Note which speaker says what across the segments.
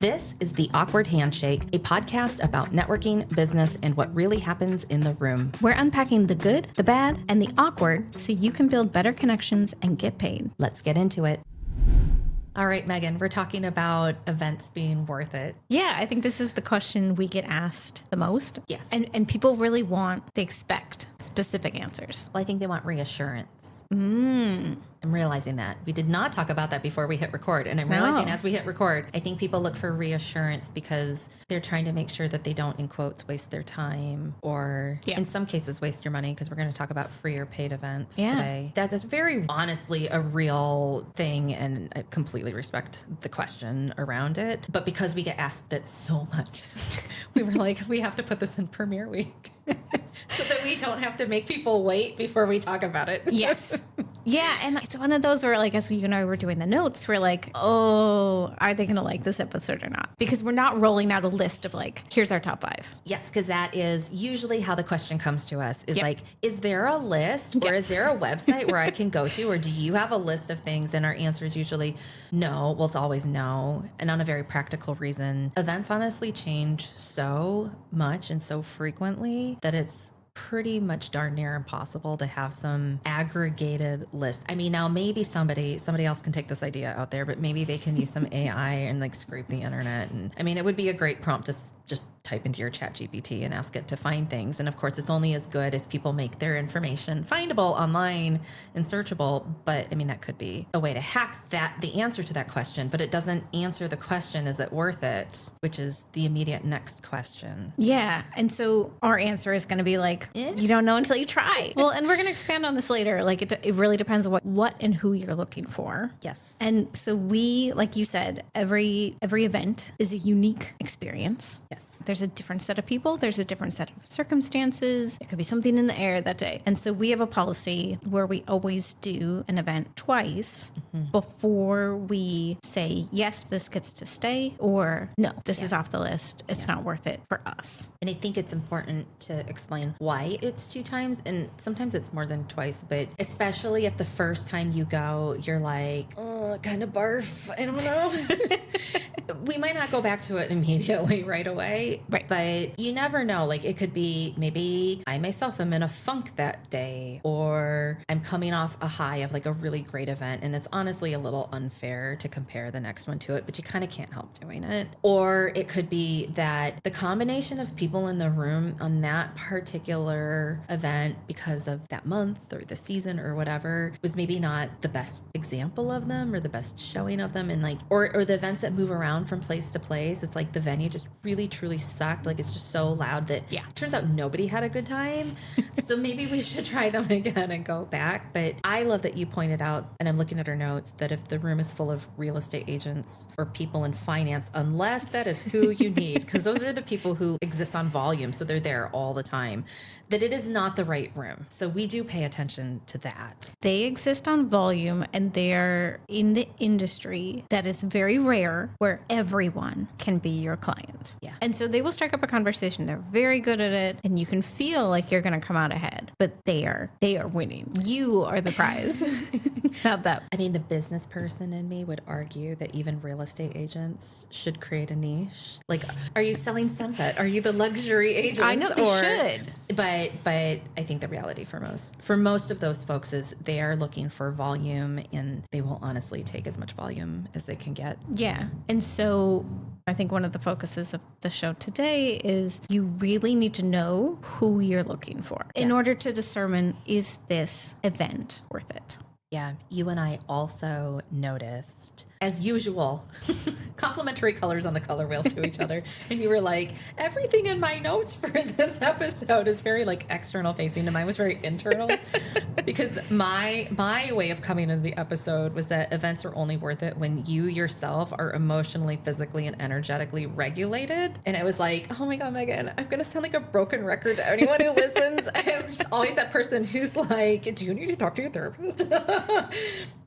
Speaker 1: This is the Awkward Handshake, a podcast about networking, business, and what really happens in the room.
Speaker 2: We're unpacking the good, the bad, and the awkward so you can build better connections and get paid.
Speaker 1: Let's get into it. All right, Megan, we're talking about events being worth it.
Speaker 2: Yeah, I think this is the question we get asked the most.
Speaker 1: Yes.
Speaker 2: And people really they expect specific answers.
Speaker 1: Well, I think they want reassurance. I'm realizing that. We did not talk about that before we hit record. And I'm realizing as we hit record, I think people look for reassurance because they're trying to make sure that they don't, in quotes, waste their time or in some cases waste your money, because we're going to talk about free or paid events today. That is very honestly a real thing, and I completely respect the question around it. But because we get asked it so much, we were like, we have to put this in premiere week. So that we don't have to make people wait before we talk about it.
Speaker 2: Yes. Yeah, and it's one of those where, like, as you and I were doing the notes, we're like, oh, are they going to like this episode or not? Because we're not rolling out a list of, like, here's our top 5.
Speaker 1: Yes, because that is usually how the question comes to us is like, is there a list or is there a website where I can go to, or do you have a list of things? And our answer is usually no. Well, it's always no. And on a very practical reason, events honestly change so much and so frequently that it's pretty much darn near impossible to have some aggregated list. I mean, now maybe somebody else can take this idea out there, but maybe they can use some AI and like scrape the internet. And I mean, it would be a great prompt to just type into your ChatGPT and ask it to find things. And of course, it's only as good as people make their information findable online and searchable. But I mean, that could be a way to hack the answer to that question, but it doesn't answer the question, is it worth it? Which is the immediate next question.
Speaker 2: Yeah. And so our answer is going to be like, you don't know until you try. Well, and we're going to expand on this later. Like it really depends on what and who you're looking for.
Speaker 1: Yes.
Speaker 2: And so we, like you said, every event is a unique experience.
Speaker 1: Yes.
Speaker 2: There's a different set of people. There's a different set of circumstances. There could be something in the air that day. And so we have a policy where we always do an event twice before we say, yes, this gets to stay, or no, this is off the list. It's not worth it for us.
Speaker 1: And I think it's important to explain why it's 2 times. And sometimes it's more than twice, but especially if the first time you go, you're like, oh, kind of barf. I don't know. We might not go back to it immediately right away.
Speaker 2: Right.
Speaker 1: But you never know. Like it could be maybe I myself am in a funk that day, or I'm coming off a high of like a really great event. And it's honestly a little unfair to compare the next one to it, but you kind of can't help doing it. Or it could be that the combination of people in the room on that particular event, because of that month or the season or whatever, was maybe not the best example of them or the best showing of them. And like, or the events that move around from place to place, it's like the venue just really truly sucked. Like it's just so loud that it turns out nobody had a good time. So maybe we should try them again and go back. But I love that you pointed out, and I'm looking at our notes, that if the room is full of real estate agents or people in finance, unless that is who you need, because those are the people who exist on volume, so they're there all the time, that it is not the right room. So we do pay attention to that.
Speaker 2: They exist on volume, and they're in the industry that is very rare where everyone can be your client.
Speaker 1: Yeah.
Speaker 2: And so they will strike up a conversation. They're very good at it, and you can feel like you're going to come out ahead, but they are winning. You are the prize. Not them.
Speaker 1: I mean, the business person in me would argue that even real estate agents should create a niche. Like, are you selling Sunset? Are you the luxury agent?
Speaker 2: I know they should.
Speaker 1: But I think the reality for most of those folks is they are looking for volume, and they will honestly take as much volume as they can get.
Speaker 2: Yeah. And so I think one of the focuses of the show today is you really need to know who you're looking for in order to determine, is this event worth it?
Speaker 1: Yeah, you and I also noticed, as usual, complimentary colors on the color wheel to each other. And you were like, everything in my notes for this episode is very like external facing, and mine was very internal. Because my way of coming into the episode was that events are only worth it when you yourself are emotionally, physically, and energetically regulated. And I was like, oh my God, Megan, I'm going to sound like a broken record to anyone who listens. I'm just always that person who's like, do you need to talk to your therapist?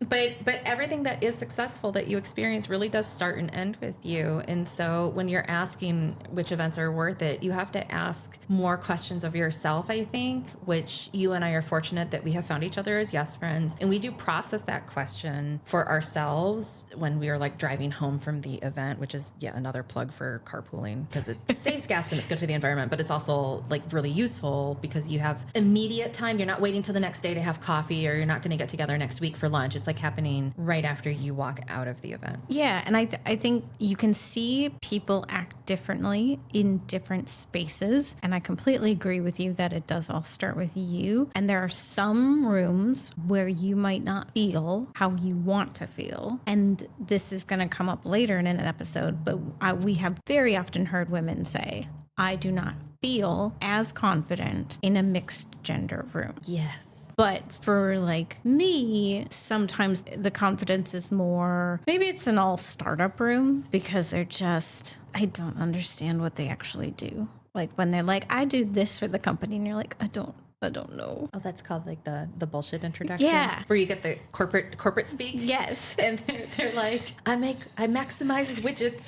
Speaker 1: But everything that is successful that you experience really does start and end with you. And so when you're asking which events are worth it, you have to ask more questions of yourself, I think, which you and I are fortunate that we have found each other as yes friends. And we do process that question for ourselves when we are like driving home from the event, which is yet another plug for carpooling because it saves gas and it's good for the environment, but it's also like really useful because you have immediate time. You're not waiting till the next day to have coffee, or you're not going to get together next week for lunch. It's like happening right after you walk out of the event.
Speaker 2: Yeah, and I think you can see people act differently in different spaces, and I completely agree with you that it does all start with you. And there are some rooms where you might not feel how you want to feel, and this is going to come up later in an episode, but we have very often heard women say, I do not feel as confident in a mixed gender room.
Speaker 1: Yes.
Speaker 2: But for like me, sometimes the confidence is more, maybe it's an all startup room because they're just, I don't understand what they actually do. Like when they're like, I do this for the company, and you're like, I don't know.
Speaker 1: Oh, that's called like the bullshit introduction.
Speaker 2: Yeah.
Speaker 1: Where you get the corporate speak.
Speaker 2: Yes.
Speaker 1: And they're like, I maximize widgets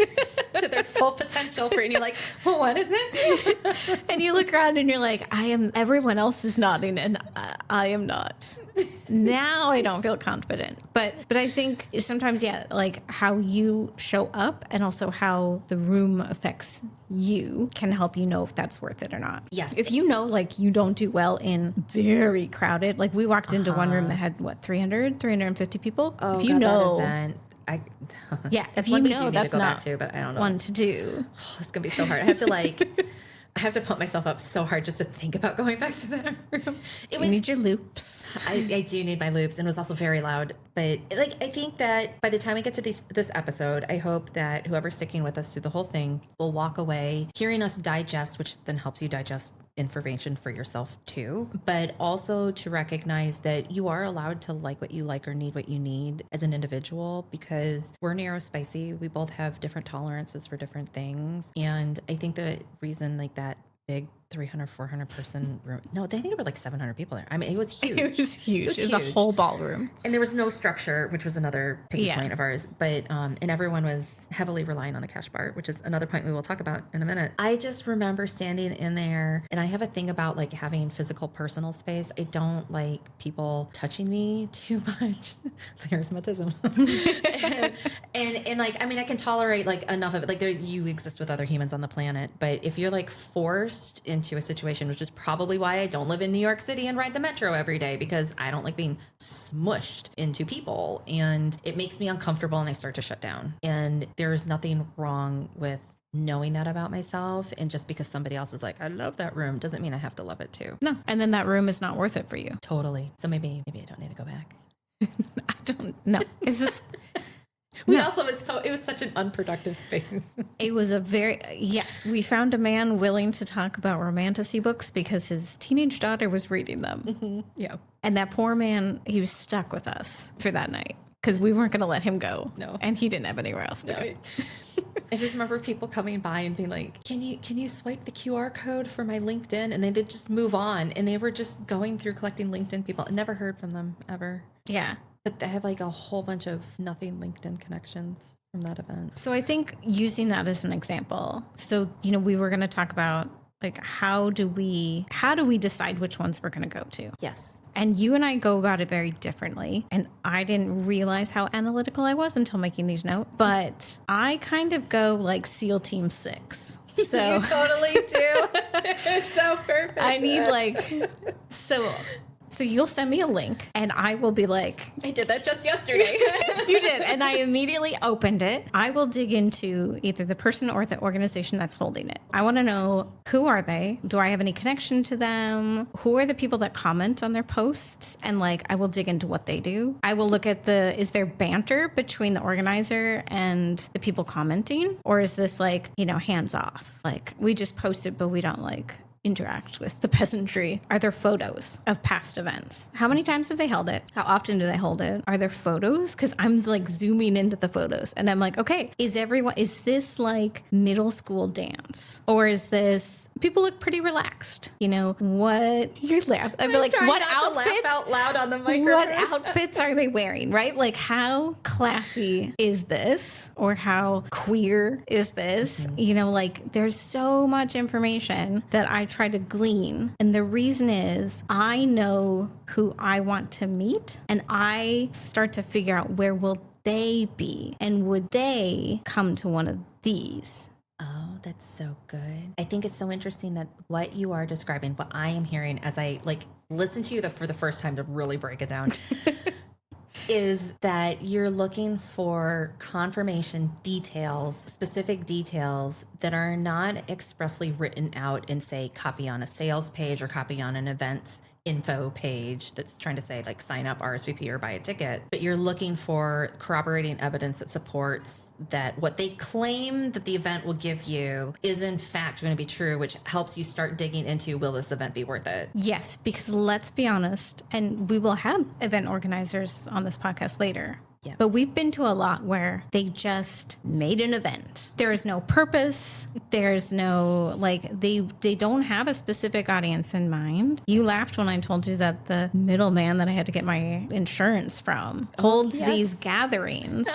Speaker 1: to their full potential for, and you're like, well, what is it?
Speaker 2: And you look around and you're like, everyone else is nodding and I am not. Now I don't feel confident. But I think sometimes, yeah, like how you show up and also how the room affects you can help you know if that's worth it or not.
Speaker 1: Yes.
Speaker 2: If you know, like you don't do well in very crowded, like we walked into one room that had 350 people.
Speaker 1: Oh,
Speaker 2: if you know,
Speaker 1: that event.
Speaker 2: Yeah,
Speaker 1: that's
Speaker 2: if you
Speaker 1: one we
Speaker 2: know
Speaker 1: do need
Speaker 2: that's
Speaker 1: to go
Speaker 2: not
Speaker 1: back to, but I don't know.
Speaker 2: one to do.
Speaker 1: Oh, it's gonna be so hard. I have to pump myself up so hard just to think about going back to that room.
Speaker 2: You need your loops.
Speaker 1: I do need my loops, and it was also very loud. But like, I think that by the time we get to this episode, I hope that whoever's sticking with us through the whole thing will walk away hearing us digest, which then helps you digest information for yourself too, but also to recognize that you are allowed to like what you like or need what you need as an individual, because we're neurospicy. We both have different tolerances for different things. And I think the reason like that big 300, 400 person room. No, they think there were like 700 people there. I mean, it was huge.
Speaker 2: It was huge. It was
Speaker 1: huge.
Speaker 2: a whole ballroom.
Speaker 1: And there was no structure, which was another picky point of ours. But, and everyone was heavily relying on the cash bar, which is another point we will talk about in a minute. I just remember standing in there, and I have a thing about like having physical personal space. I don't like people touching me too much. There's mutism. and like, I mean, I can tolerate like enough of it. Like you exist with other humans on the planet, but if you're like forced into a situation, which is probably why I don't live in New York City and ride the metro every day, because I don't like being smushed into people, and it makes me uncomfortable and I start to shut down. And there's nothing wrong with knowing that about myself, and just because somebody else is like, I love that room, doesn't mean I have to love it too.
Speaker 2: No, and then that room is not worth it for you.
Speaker 1: Totally. So maybe I don't need to go back.
Speaker 2: I don't know. Is this
Speaker 1: it was such an unproductive space.
Speaker 2: It was yes, we found a man willing to talk about romantasy books because his teenage daughter was reading them.
Speaker 1: Mm-hmm. Yeah.
Speaker 2: And that poor man, he was stuck with us for that night because we weren't going to let him go.
Speaker 1: No.
Speaker 2: And he didn't have anywhere else to go.
Speaker 1: I just remember people coming by and being like, can you swipe the QR code for my LinkedIn? And they'd just move on. And they were just going through collecting LinkedIn people. I never heard from them ever.
Speaker 2: Yeah.
Speaker 1: But I have like a whole bunch of nothing LinkedIn connections from that event.
Speaker 2: So I think using that as an example, so, we were going to talk about like, how do we decide which ones we're going to go to?
Speaker 1: Yes.
Speaker 2: And you and I go about it very differently. And I didn't realize how analytical I was until making these notes. But I kind of go like SEAL Team 6. So
Speaker 1: You totally do. It's so perfect.
Speaker 2: I need like, so you'll send me a link and I will be like,
Speaker 1: I did that just yesterday.
Speaker 2: You did. And I immediately opened it. I will dig into either the person or the organization that's holding it. I want to know, who are they? Do I have any connection to them? Who are the people that comment on their posts? And like, I will dig into what they do. I will look at is there banter between the organizer and the people commenting? Or is this like, hands off? Like, we just posted, but we don't like interact with the peasantry. Are there photos of past events? How many times have they held it? How often do they hold it? Are there photos? Because I'm like zooming into the photos and I'm like, okay, is this like middle school dance? Or is this, people look pretty relaxed. You know, what, you're laughing. I'd be like, what outfits?
Speaker 1: Laugh out loud on the microphone.
Speaker 2: What outfits are they wearing, right? Like, how classy is this? Or how queer is this?
Speaker 1: Mm-hmm.
Speaker 2: You know, like, there's so much information that I try to glean. And the reason is I know who I want to meet, and I start to figure out where will they be, and would they come to one of these?
Speaker 1: Oh, that's so good. I think it's so interesting that what you are describing, what I am hearing as I like listen to you for the first time to really break it down, is that you're looking for confirmation details, specific details that are not expressly written out in, say, copy on a sales page or copy on an events info page that's trying to say like sign up, RSVP, or buy a ticket. But you're looking for corroborating evidence that supports that what they claim that the event will give you is in fact going to be true, which helps you start digging into, will this event be worth it?
Speaker 2: Yes, because let's be honest, and we will have event organizers on this podcast later.
Speaker 1: Yeah.
Speaker 2: But we've been to a lot where they just made an event. There is no purpose. There's no, like, they don't have a specific audience in mind. You laughed when I told you that the middleman that I had to get my insurance from holds these gatherings.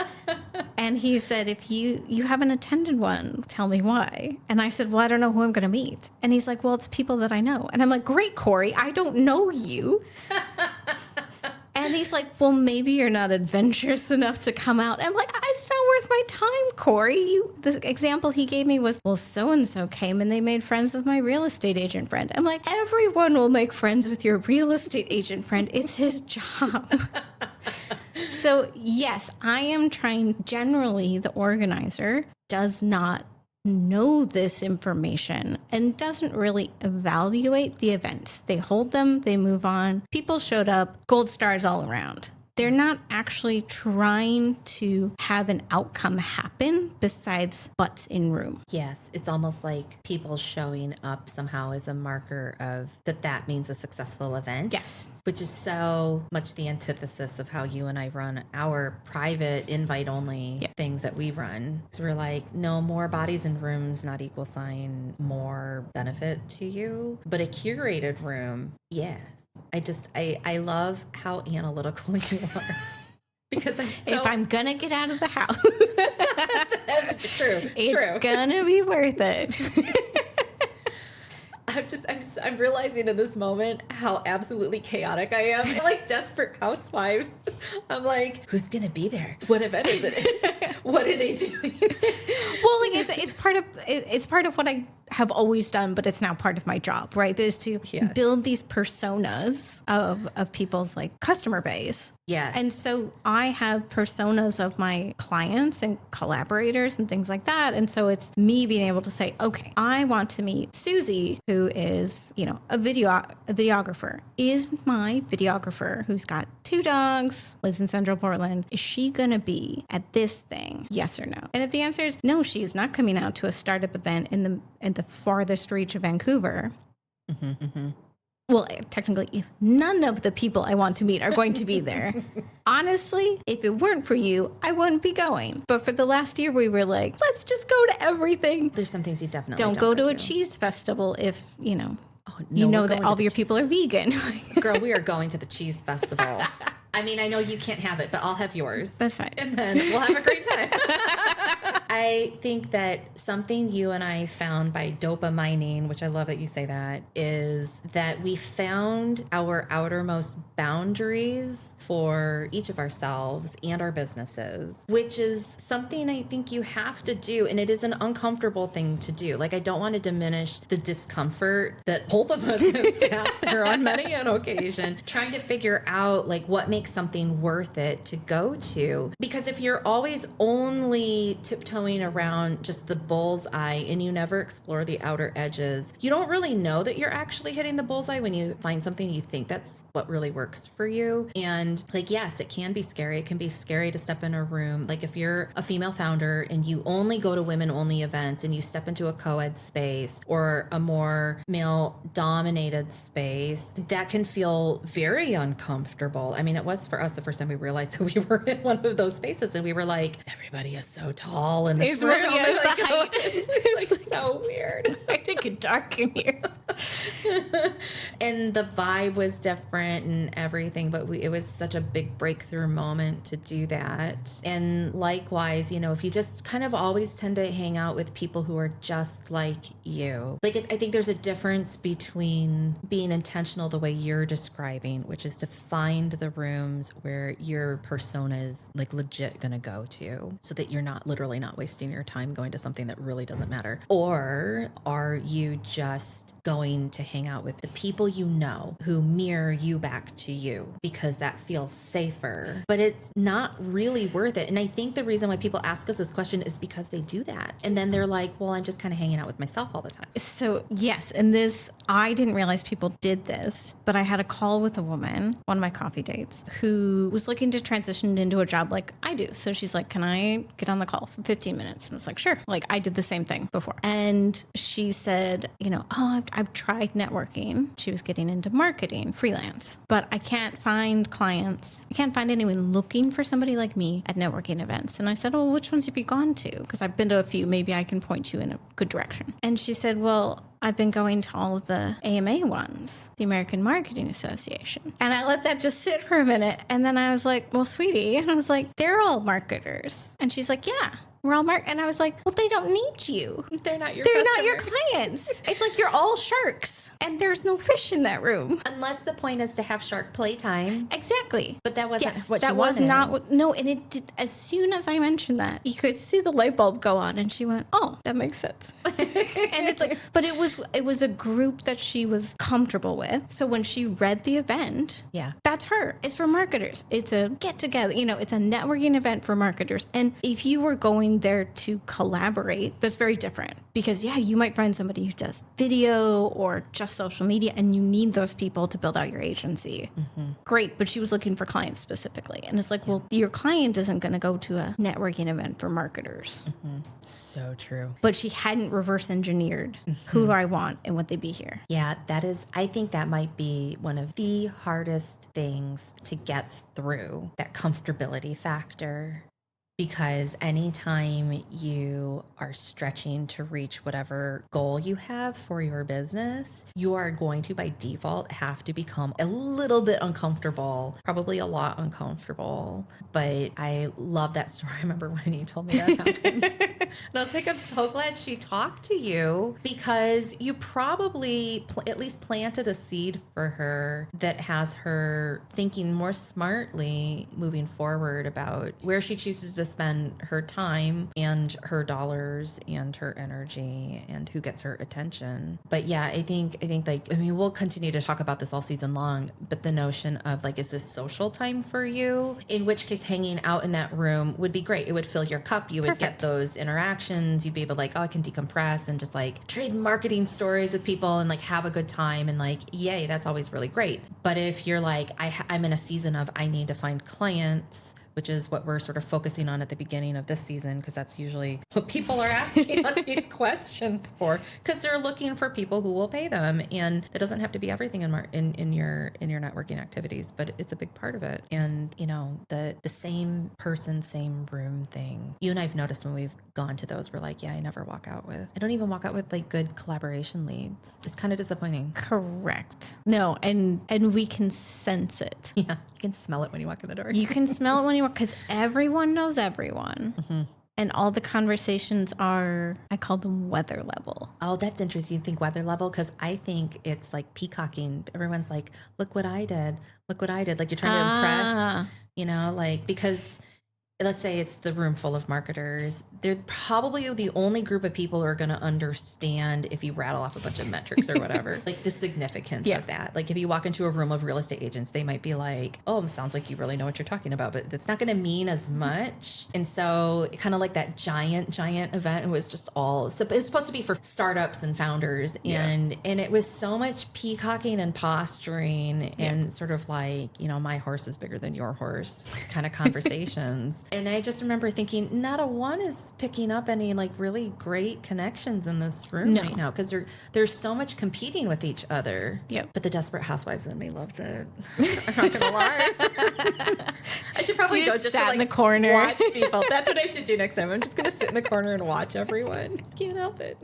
Speaker 2: And he said, if you haven't attended one, tell me why. And I said, well, I don't know who I'm going to meet. And he's like, well, it's people that I know. And I'm like, great, Corey, I don't know you. And he's like, well, maybe you're not adventurous enough to come out. I'm like, it's not worth my time, Corey. The example he gave me was, well, so-and-so came and they made friends with my real estate agent friend. I'm like, everyone will make friends with your real estate agent friend. It's his job. So, yes, I am trying. Generally, the organizer does not know this information and doesn't really evaluate the event. They hold them, they move on. People showed up, gold stars all around. They're not actually trying to have an outcome happen besides butts in room.
Speaker 1: Yes, it's almost like people showing up somehow is a marker of that means a successful event.
Speaker 2: Yes.
Speaker 1: Which is so much the antithesis of how you and I run our private invite-only things that we run. So we're like, no, more bodies in rooms, not equal sign, more benefit to you. But a curated room, yes. I love how analytical you are. Because
Speaker 2: if I'm going to get out of the house, it's going to be worth it.
Speaker 1: I'm realizing in this moment how absolutely chaotic I am. I'm like Desperate Housewives. I'm like, who's going to be there? What event is it? What are they doing?
Speaker 2: Well, like it's part of what I have always done, but it's now part of my job, right? Is to build these personas of people's like customer base.
Speaker 1: Yes.
Speaker 2: And so I have personas of my clients and collaborators and things like that. And so it's me being able to say, okay, I want to meet Susie, who is, a videographer. Is my videographer who's got 2 dogs, lives in Central Portland, is she going to be at this thing? Yes or no? And if the answer is no, she is not coming out to a startup event in the farthest reach of Vancouver. Mm-hmm, mm-hmm. Well, technically, if none of the people I want to meet are going to be there, honestly, if it weren't for you, I wouldn't be going. But for the last year, we were like, let's just go to everything.
Speaker 1: There's some things you definitely
Speaker 2: don't go to a cheese festival if, that all of your people are vegan.
Speaker 1: Girl, we are going to the cheese festival. I mean, I know you can't have it, but I'll have yours.
Speaker 2: That's fine.
Speaker 1: And then we'll have a great time. I think that something you and I found by dopamining, which I love that you say that, is that we found our outermost boundaries for each of ourselves and our businesses, which is something I think you have to do. And it is an uncomfortable thing to do. Like, I don't want to diminish the discomfort that both of us have sat there on many an occasion, trying to figure out like what makes something worth it to go to. Because if you're always only tiptoeing tiptoeing around just the bullseye and you never explore the outer edges, you don't really know that you're actually hitting the bullseye when you find something you think that's what really works for you. And like, yes, it can be scary. It can be scary to step in a room. Like if you're a female founder and you only go to women only events and you step into a co-ed space or a more male dominated space, that can feel very uncomfortable. I mean, it was for us the first time we realized that we were in one of those spaces and we were like, everybody is so tall in this room. It's like so weird.
Speaker 2: I think it's dark in here.
Speaker 1: And the vibe was different and everything, but it was such a big breakthrough moment to do that. And likewise, you know, if you just kind of always tend to hang out with people who are just like you, like I think there's a difference between being intentional the way you're describing, which is to find the rooms where your persona is like legit gonna go to so that you're not literally not wasting your time going to something that really doesn't matter. Or are you just going to hang out with the people you know who mirror you back to you because that feels safer, but it's not really worth it. And I think the reason why people ask us this question is because they do that. And then they're like, well, I'm just kind of hanging out with myself all the time.
Speaker 2: So yes, and this, I didn't realize people did this, but I had a call with a woman, one of my coffee dates, who was looking to transition into a job like I do. So she's like, can I get on the call for 15 minutes? And I was like, sure. Like I did the same thing before. And she said, you know, oh, I've tried networking. She was getting into marketing, freelance, but I can't find clients. I can't find anyone looking for somebody like me at networking events. And I said, well, which ones have you gone to? Because I've been to a few. Maybe I can point you in a good direction. And she said, well, I've been going to all of the AMA ones, the American Marketing Association. And I let that just sit for a minute. And then I was like, well, sweetie, and I was like, they're all marketers. And she's like, yeah. We're all and I was like, well, they don't need you.
Speaker 1: They're not your
Speaker 2: clients. It's like you're all sharks and there's no fish in that room.
Speaker 1: Unless the point is to have shark playtime.
Speaker 2: Exactly.
Speaker 1: But that wasn't what
Speaker 2: that
Speaker 1: she
Speaker 2: was
Speaker 1: wanted.
Speaker 2: not what, no, and it did, as soon as I mentioned that, you could see the light bulb go on and she went, oh, that makes sense. And it's like, but it was a group that she was comfortable with. So when she read the event,
Speaker 1: yeah,
Speaker 2: that's her. It's for marketers. It's a get together, you know, it's a networking event for marketers. And if you were going there to collaborate, that's very different because yeah, you might find somebody who does video or just social media and you need those people to build out your agency. Mm-hmm. Great. But she was looking for clients specifically. And it's like, well, your client isn't going to go to a networking event for marketers.
Speaker 1: Mm-hmm. So true.
Speaker 2: But she hadn't reverse engineered who do I want and would they be here?
Speaker 1: Yeah, I think that might be one of the hardest things to get through, that comfortability factor. Because anytime you are stretching to reach whatever goal you have for your business, you are going to, by default, have to become a little bit uncomfortable, probably a lot uncomfortable. But I love that story. I remember when you told me that happened. And I was like, I'm so glad she talked to you because you probably at least planted a seed for her that has her thinking more smartly moving forward about where she chooses to spend her time and her dollars and her energy and who gets her attention. But yeah, I think like, I mean, we'll continue to talk about this all season long, but the notion of like, is this social time for you? In which case hanging out in that room would be great. It would fill your cup. You would get those interactions. You'd be able to like, oh, I can decompress and just like trade marketing stories with people and like have a good time. And like, yay, that's always really great. But if you're like, I'm in a season of, I need to find clients, which is what we're sort of focusing on at the beginning of this season, because that's usually what people are asking us these questions for, because they're looking for people who will pay them, and that doesn't have to be everything in your networking activities, but it's a big part of it. And you know, the same person, same room thing. You and I've noticed when we've gone to those, we're like, yeah, I don't even walk out with like good collaboration leads. It's kind of disappointing.
Speaker 2: Correct. No, and we can sense it.
Speaker 1: Yeah, you can smell it when you walk in the door.
Speaker 2: You can smell it when you walk, because everyone knows everyone. Mm-hmm. And all the conversations are, I call them weather level.
Speaker 1: Oh, that's interesting. You think weather level? Because I think it's like peacocking. Everyone's like, look what I did. Look what I did. Like you're trying to impress, you know, like, because let's say it's the room full of marketers, they're probably the only group of people who are going to understand if you rattle off a bunch of metrics or whatever, like the significance of that. Like if you walk into a room of real estate agents, they might be like, oh, it sounds like you really know what you're talking about, but that's not going to mean as much. And so kind of like that giant event, it was just all, so it was supposed to be for startups and founders. And it was so much peacocking and posturing and sort of like, you know, my horse is bigger than your horse kind of conversations. And I just remember thinking, not a one is picking up any like really great connections in this room right now, because there's so much competing with each other.
Speaker 2: Yep.
Speaker 1: But the Desperate Housewives in me loves it. I'm not gonna lie. I should probably go just
Speaker 2: sat in the corner,
Speaker 1: watch people. That's what I should do next time. I'm just gonna sit in the corner and watch everyone. Can't help it.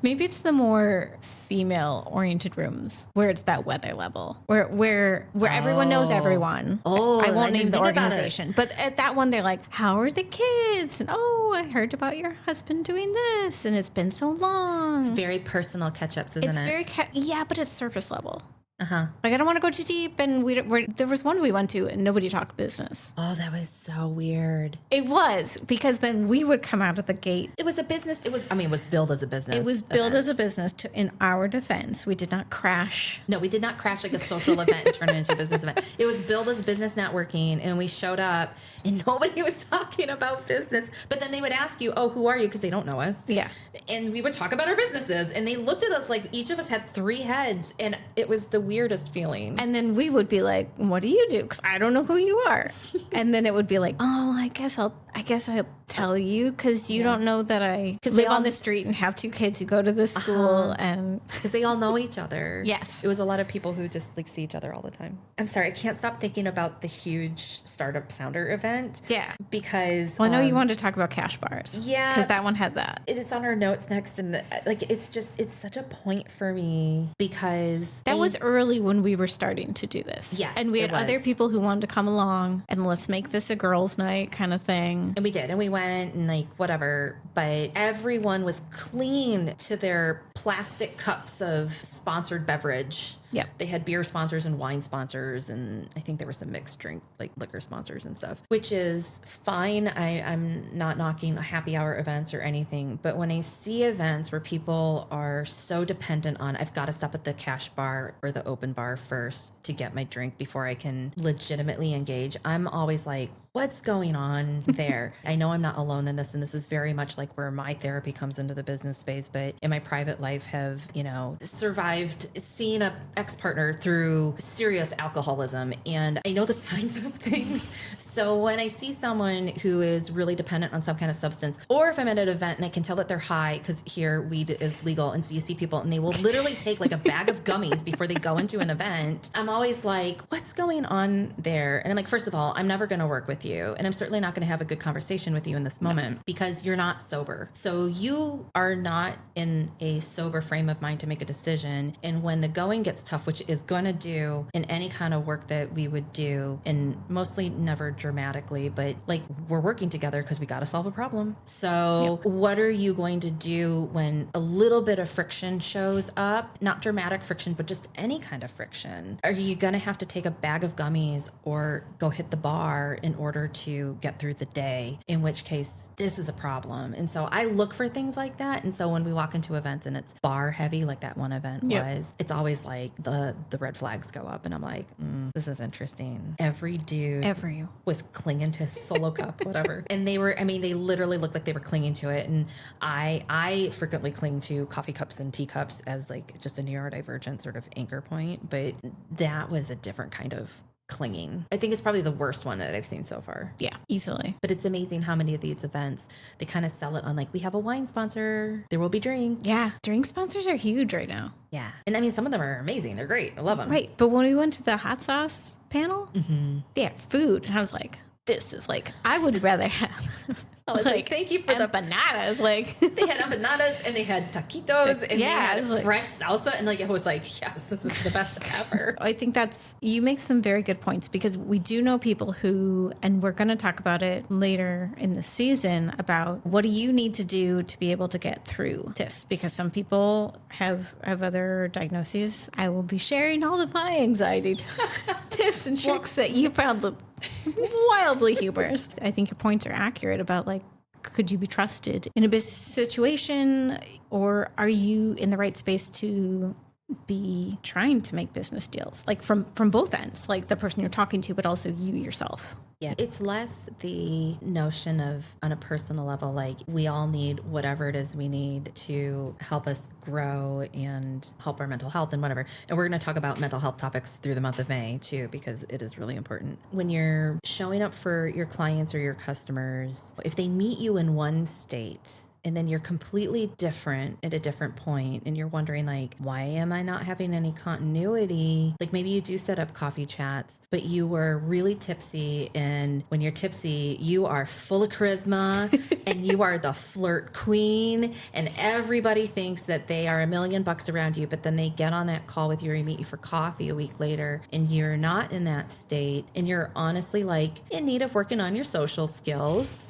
Speaker 2: Maybe it's the more female-oriented rooms where it's that weather level, where everyone knows everyone.
Speaker 1: Oh,
Speaker 2: I won't name the
Speaker 1: think about
Speaker 2: organization, but at that one, they're like, "How are the kids?" And oh, I heard about your husband doing this, and it's been so long.
Speaker 1: Very personal catch-ups, isn't
Speaker 2: It's
Speaker 1: it?
Speaker 2: very yeah, but it's surface level.
Speaker 1: Uh-huh.
Speaker 2: Like I don't want to go too deep, and there was one we went to, and nobody talked business.
Speaker 1: Oh, that was so weird.
Speaker 2: It was, because then we would come out of the gate.
Speaker 1: It was a business. It was billed as a business.
Speaker 2: It was billed as a business. In our defense, we did not crash.
Speaker 1: No, we did not crash like a social event and turn it into a business event. It was billed as business networking, and we showed up, and nobody was talking about business. But then they would ask you, "Oh, who are you?" Because they don't know us.
Speaker 2: Yeah.
Speaker 1: And we would talk about our businesses, and they looked at us like each of us had 3 heads, and it was the weirdest feeling.
Speaker 2: And then we would be like, "What do you do?" Because I don't know who you are. And then it would be like, "Oh, I guess I'll tell you, because you don't know that I live on the street and have 2 kids who go to this school." And
Speaker 1: because they all know each other.
Speaker 2: Yes.
Speaker 1: It was a lot of people who just like see each other all the time. I'm sorry, I can't stop thinking about the huge startup founder event.
Speaker 2: Yeah.
Speaker 1: Because
Speaker 2: well, I know you wanted to talk about cash bars.
Speaker 1: Yeah.
Speaker 2: Because that one had that.
Speaker 1: It's on our notes next, and like it's such a point for me, because
Speaker 2: That was early when we were starting to do this.
Speaker 1: Yes,
Speaker 2: And we had
Speaker 1: it was.
Speaker 2: other people who wanted to come along and let's make this a girls' night kind of thing.
Speaker 1: And we did, and we went and like whatever, but everyone was clinging to their plastic cups of sponsored beverage.
Speaker 2: Yep.
Speaker 1: They had beer sponsors and wine sponsors, and I think there were some mixed drink, like liquor sponsors and stuff, which is fine. I'm not knocking happy hour events or anything, but when I see events where people are so dependent on, I've got to stop at the cash bar or the open bar first to get my drink before I can legitimately engage, I'm always like, what's going on there? I know I'm not alone in this, and this is very much like where my therapy comes into the business space, but in my private life have, you know, survived seeing a ex-partner through serious alcoholism, and I know the signs of things. So when I see someone who is really dependent on some kind of substance, or if I'm at an event and I can tell that they're high, because here weed is legal, and so you see people and they will literally take like a bag of gummies before they go into an event, I'm always like, what's going on there? And I'm like, first of all, I'm never going to work with you, and I'm certainly not going to have a good conversation with you in this moment because you're not sober. So you are not in a sober frame of mind to make a decision. And when the going gets tough, which is going to do in any kind of work that we would do, and mostly never dramatically, but like we're working together because we got to solve a problem. So what are you going to do when a little bit of friction shows up? Not dramatic friction, but just any kind of friction. Are you going to have to take a bag of gummies or go hit the bar in order to get through the day? In which case, this is a problem. And so I look for things like that. And so when we walk into events and it's bar heavy, like that one event was, it's always like the red flags go up, and I'm like, this is interesting. Every dude was clinging to solo cup, whatever. And they literally looked like they were clinging to it. And I frequently cling to coffee cups and teacups as like just a neurodivergent sort of anchor point. But that was a different kind of clinging. I think it's probably the worst one that I've seen so far.
Speaker 2: Yeah, easily.
Speaker 1: But it's amazing how many of these events, they kind of sell it on like, we have a wine sponsor, there will be drinks.
Speaker 2: Yeah, drink sponsors are huge right now.
Speaker 1: Yeah. And I mean, some of them are amazing. They're great. I love them.
Speaker 2: Right. But when we went to the hot sauce panel, they had food. And I was like, this is like, I would rather have...
Speaker 1: I was like, thank you for the
Speaker 2: empanadas. Like
Speaker 1: they had empanadas and they had taquitos and they had
Speaker 2: like,
Speaker 1: fresh salsa, and like it was like, yes, this is the best ever.
Speaker 2: I think you make some very good points, because we do know people who, and we're going to talk about it later in the season, about what do you need to do to be able to get through this, because some people have other diagnoses. I will be sharing all of my anxiety tips and tricks that you wildly humorous. I think your points are accurate about like, could you be trusted in a business situation, or are you in the right space to be trying to make business deals, like from both ends, like the person you're talking to, but also you yourself?
Speaker 1: Yeah, it's less the notion of on a personal level, like we all need whatever it is we need to help us grow and help our mental health and whatever. And we're going to talk about mental health topics through the month of May too, because it is really important. When you're showing up for your clients or your customers, if they meet you in one state, and then you're completely different at a different point and you're wondering like, why am I not having any continuity? Like maybe you do set up coffee chats, but you were really tipsy, and when you're tipsy, you are full of charisma and you are the flirt queen, and everybody thinks that they are $1 million around you, but then they get on that call with you or meet you for coffee a week later and you're not in that state and you're honestly like in need of working on your social skills.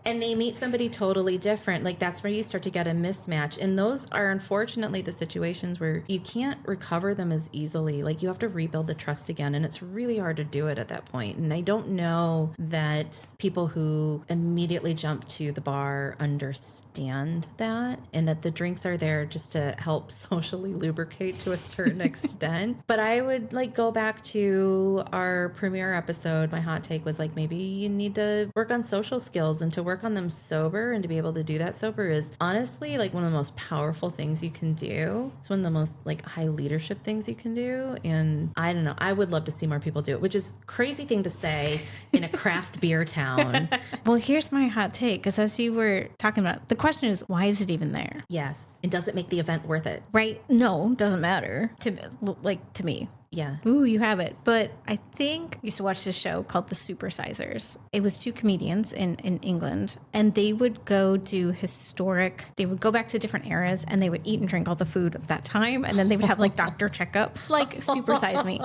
Speaker 1: And they meet somebody totally different. Like that's where you start to get a mismatch. And those are unfortunately the situations where you can't recover them as easily. Like you have to rebuild the trust again. And it's really hard to do it at that point. And I don't know that people who immediately jump to the bar understand that, and that the drinks are there just to help socially lubricate to a certain extent. But I would like go back to our premiere episode. My hot take was like, maybe you need to work on social skills, and to work on them sober, and to be able to do that sober is honestly like one of the most powerful things you can do. It's one of the most like high leadership things you can do. And I don't know, I would love to see more people do it, which is a crazy thing to say in a craft beer town.
Speaker 2: Well, here's my hot take, because as you were talking about, the question is, why is it even there?
Speaker 1: Yes. And does it make the event worth it?
Speaker 2: Right? No, doesn't matter to me.
Speaker 1: Yeah.
Speaker 2: Ooh, you have it. But I think I used to watch this show called The Supersizers. It was two comedians in England, and they would go do they would go back to different eras, and they would eat and drink all the food of that time. And then they would have like doctor checkups, like Supersize Me.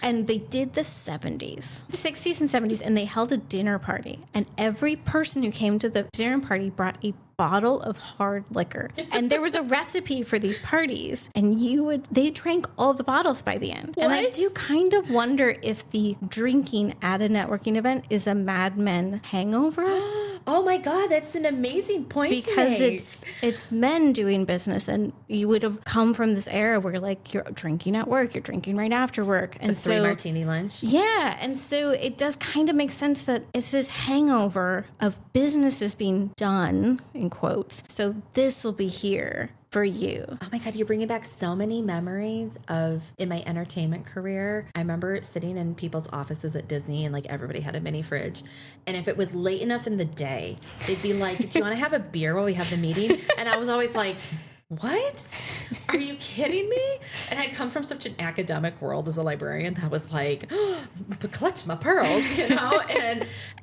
Speaker 2: And they did the 70s, 60s and 70s, and they held a dinner party. And every person who came to the dinner party brought a bottle of hard liquor, and there was a recipe for these parties, and they drank all the bottles by the end. What? And I do kind of wonder if the drinking at a networking event is a Mad Men hangover.
Speaker 1: Oh my God, that's an amazing point.
Speaker 2: Because it's men doing business, and you would have come from this era where like you're drinking at work, you're drinking right after work, and
Speaker 1: the 3-martini lunch.
Speaker 2: Yeah, and so it does kind of make sense that it's this hangover of businesses being done in quotes. So this will be here for you.
Speaker 1: Oh my God, you're bringing back so many memories of in my entertainment career. I remember sitting in people's offices at Disney, and like everybody had a mini fridge. And if it was late enough in the day, they'd be like, do you want to have a beer while we have the meeting? And I was always like, what? Are you kidding me? And I'd come from such an academic world as a librarian that was like, oh, clutch my pearls, you know?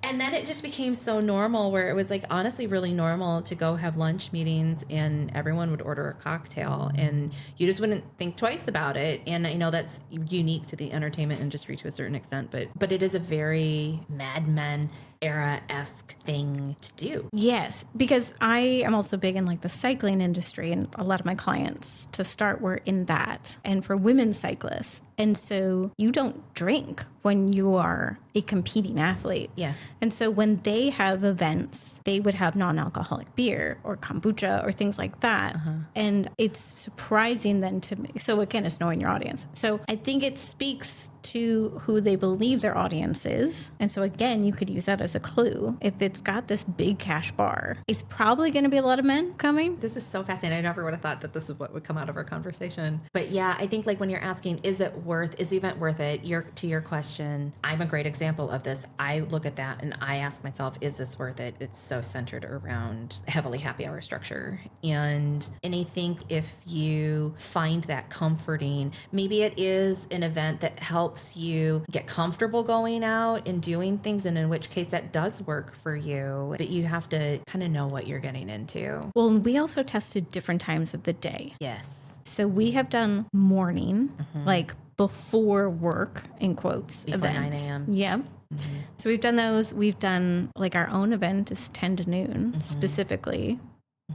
Speaker 1: And then it just became so normal, where it was like honestly really normal to go have lunch meetings and everyone would order a cocktail and you just wouldn't think twice about it. And I know that's unique to the entertainment industry to a certain extent, but it is a very Mad Men era-esque thing to do.
Speaker 2: Yes, because I am also big in like the cycling industry, and a lot of my clients to start were in that, and for women cyclists. And so you don't drink when you are a competing athlete.
Speaker 1: Yeah.
Speaker 2: And so when they have events, they would have non-alcoholic beer or kombucha or things like that. Uh-huh. And it's surprising then to me. So again, it's knowing your audience. So I think it speaks to who they believe their audience is. And so again, you could use that as a clue. If it's got this big cash bar, it's probably going to be a lot of men coming.
Speaker 1: This is so fascinating. I never would have thought that this is what would come out of our conversation. But yeah, I think like when you're asking, is the event worth it? To your question, I'm a great example of this. I look at that and I ask myself, is this worth it? It's so centered around heavily happy hour structure. And I think if you find that comforting, maybe it is an event that helps you get comfortable going out and doing things, and in which case that does work for you, but you have to kind of know what you're getting into.
Speaker 2: Well, we also tested different times of the day.
Speaker 1: Yes.
Speaker 2: So we have done morning, like before work, in quotes,
Speaker 1: before
Speaker 2: events.
Speaker 1: 9 a.m.
Speaker 2: Yeah. Mm-hmm. So we've done those. We've done like our own event is 10 to noon specifically.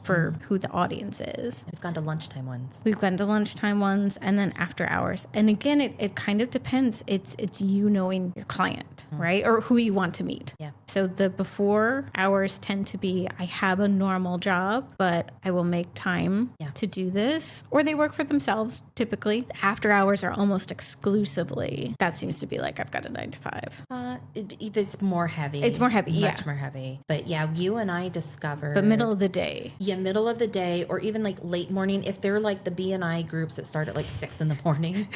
Speaker 2: for who the audience is.
Speaker 1: We've gone to lunchtime ones.
Speaker 2: We've gone to lunchtime ones and then after hours. And again, it kind of depends. It's you knowing your client, right? Or who you want to meet.
Speaker 1: Yeah.
Speaker 2: So the before hours tend to be, I have a normal job, but I will make time to do this. Or they work for themselves, typically. After hours are almost exclusively, that seems to be like, I've got a 9 to 5.
Speaker 1: It's more heavy.
Speaker 2: It's more heavy,
Speaker 1: Much more heavy. But yeah, you and I discovered...
Speaker 2: But middle of the day.
Speaker 1: Yeah, middle of the day or even like late morning. If they're like the B&I groups that start at like 6 in the morning...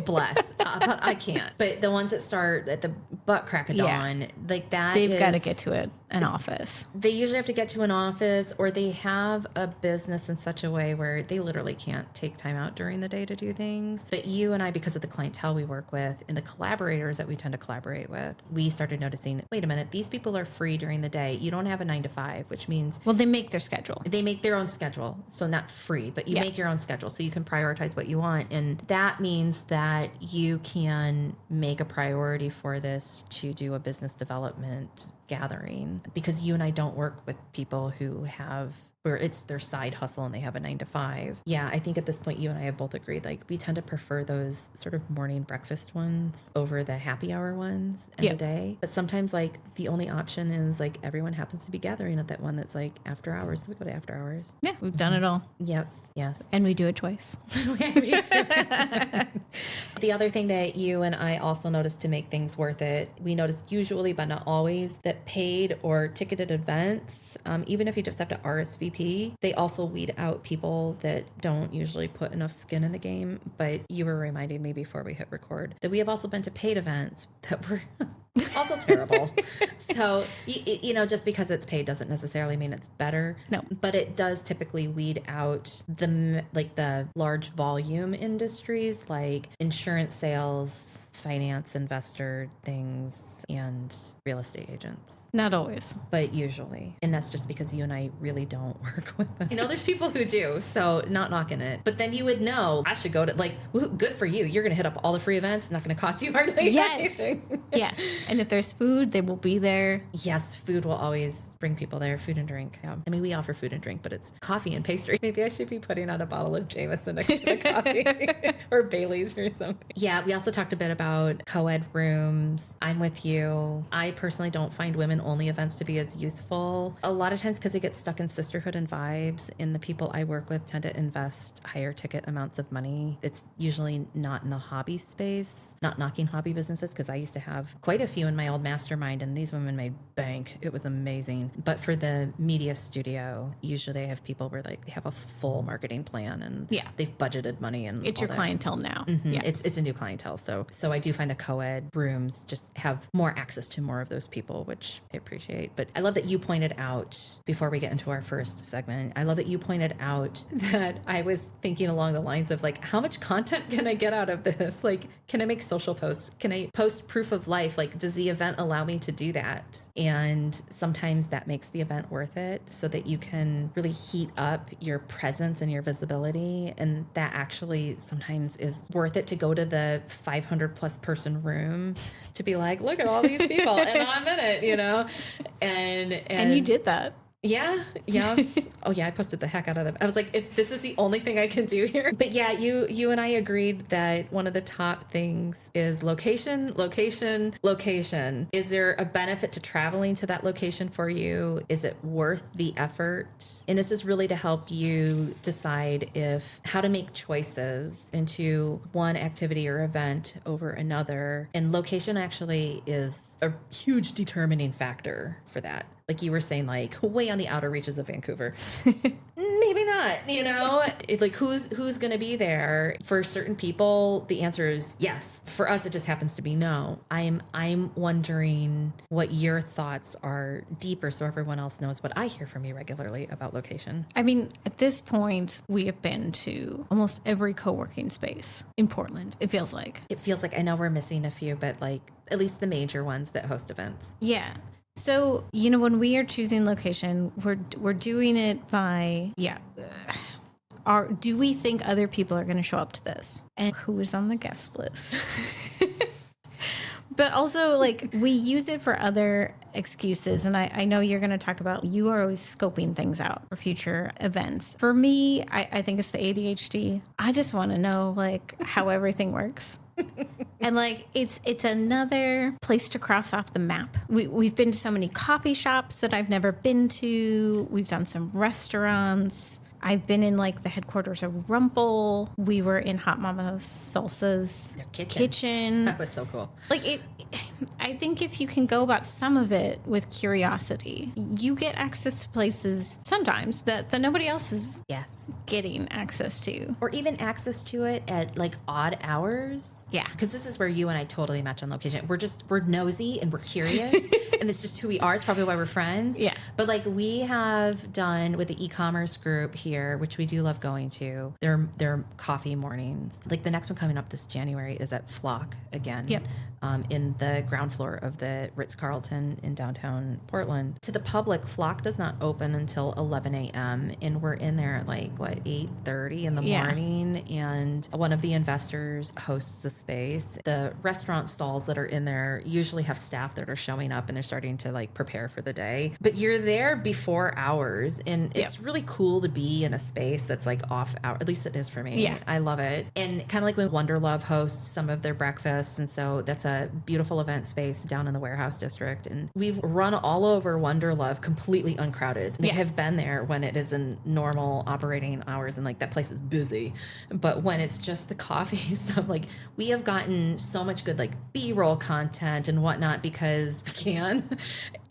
Speaker 1: Bless. But I can't. But the ones that start at the butt crack of dawn, like that,
Speaker 2: they've got to get to an office.
Speaker 1: They usually have to get to an office, or they have a business in such a way where they literally can't take time out during the day to do things. But you and I, because of the clientele we work with and the collaborators that we tend to collaborate with, we started noticing, wait a minute, these people are free during the day. You don't have a 9 to 5, which means...
Speaker 2: Well, they make their schedule.
Speaker 1: They make their own schedule. So not free, but you make your own schedule so you can prioritize what you want. And that means that you can make a priority for this to do a business development gathering, because you and I don't work with people who have... where it's their side hustle and they have a 9 to 5. Yeah, I think at this point, you and I have both agreed, like, we tend to prefer those sort of morning breakfast ones over the happy hour ones in the day. But sometimes, like, the only option is, like, everyone happens to be gathering at that one that's, like, after hours. So we go to after hours.
Speaker 2: Yeah, we've done it all.
Speaker 1: Yes.
Speaker 2: And we do it twice.
Speaker 1: The other thing that you and I also noticed to make things worth it, we noticed usually, but not always, that paid or ticketed events, even if you just have to RSVP, they also weed out people that don't usually put enough skin in the game. But you were reminding me before we hit record that we have also been to paid events that were also terrible. So, you know, just because it's paid doesn't necessarily mean it's better.
Speaker 2: No.
Speaker 1: But it does typically weed out the large volume industries like insurance sales, finance, investor things, and real estate agents.
Speaker 2: Not always.
Speaker 1: But usually. And that's just because you and I really don't work with them. You know, there's people who do, so not knocking it. But then you would know, I should go to, like, good for you. You're going to hit up all the free events. It's not going to cost you hardly anything.
Speaker 2: Yes. And if there's food, they will be there.
Speaker 1: Yes, food will always bring people there. Food and drink. Yeah. I mean, we offer food and drink, but it's coffee and pastry. Maybe I should be putting out a bottle of Jameson next to the coffee or Bailey's or something. Yeah, we also talked a bit about co-ed rooms. I'm with you. I personally don't find women-only events to be as useful. A lot of times because they get stuck in sisterhood and vibes, and the people I work with tend to invest higher ticket amounts of money. It's usually not in the hobby space, not knocking hobby businesses, because I used to have quite a few in my old mastermind, and these women made bank. It was amazing. But for the media studio, usually I have people where like they have a full marketing plan and they've budgeted money and
Speaker 2: it's your clientele now.
Speaker 1: Mm-hmm. Yeah. It's a new clientele. So I do find the co-ed rooms just have more access to more of those people, which I appreciate. But I love that you pointed out, before we get into our first segment, I love that you pointed out that I was thinking along the lines of like, how much content can I get out of this? Like, can I make social posts? Can I post proof of life? Like, does the event allow me to do that? And sometimes that makes the event worth it so that you can really heat up your presence and your visibility. And that actually sometimes is worth it to go to the 500 plus person room to be like, look at all these people and I'm in it, you know? And
Speaker 2: you did that.
Speaker 1: Yeah. Oh yeah, I posted the heck out of them. I was like, if this is the only thing I can do here. But yeah, you and I agreed that one of the top things is location. Is there a benefit to traveling to that location for you? Is it worth the effort? And this is really to help you decide how to make choices into one activity or event over another. And location actually is a huge determining factor for that. Like you were saying, like way on the outer reaches of Vancouver. Maybe not, you know? Like who's going to be there? For certain people, the answer is yes. For us, it just happens to be no. I'm wondering what your thoughts are deeper so everyone else knows what I hear from you regularly about location.
Speaker 2: I mean, at this point, we have been to almost every co-working space in Portland, it feels like.
Speaker 1: I know we're missing a few, but like at least the major ones that host events.
Speaker 2: Yeah. So, you know, when we are choosing location, we're doing it by, do we think other people are going to show up to this? And who is on the guest list? But also, like, we use it for other excuses. And I know you're going to talk about, you are always scoping things out for future events. For me, I think it's the ADHD. I just want to know, like, how everything works. And like it's another place to cross off the map. We've been to so many coffee shops that I've never been to. We've done some restaurants. I've been in like the headquarters of Rumple. We were in Hot Mama's Salsa's kitchen.
Speaker 1: That was so cool.
Speaker 2: Like I think if you can go about some of it with curiosity, you get access to places sometimes that nobody else is getting access to.
Speaker 1: Or even access to it at like odd hours.
Speaker 2: Yeah.
Speaker 1: Because this is where you and I totally match on location. We're nosy and we're curious. And it's just who we are. It's probably why we're friends.
Speaker 2: Yeah.
Speaker 1: But like we have done with the e-commerce group here, which we do love going to, their coffee mornings. Like the next one coming up this January is at Flock again.
Speaker 2: Yep.
Speaker 1: In the ground floor of the Ritz-Carlton in downtown Portland. To the public, Flock does not open until 11 a.m. And we're in there at like, 8:30 in the morning. And one of the investors hosts the space. The restaurant stalls that are in there usually have staff that are showing up and they're starting to like prepare for the day. But you're there before hours. And it's really cool to be in a space that's like off hour. At least it is for me.
Speaker 2: Yeah.
Speaker 1: I love it. And kind of like when Wonder Love hosts some of their breakfasts. And so that's a beautiful event space down in the warehouse district. And we've run all over Wonder Love completely uncrowded. They have been there when it is in normal operating hours and like that place is busy. But when it's just the coffee stuff, like we have gotten so much good like B-roll content and whatnot because we can.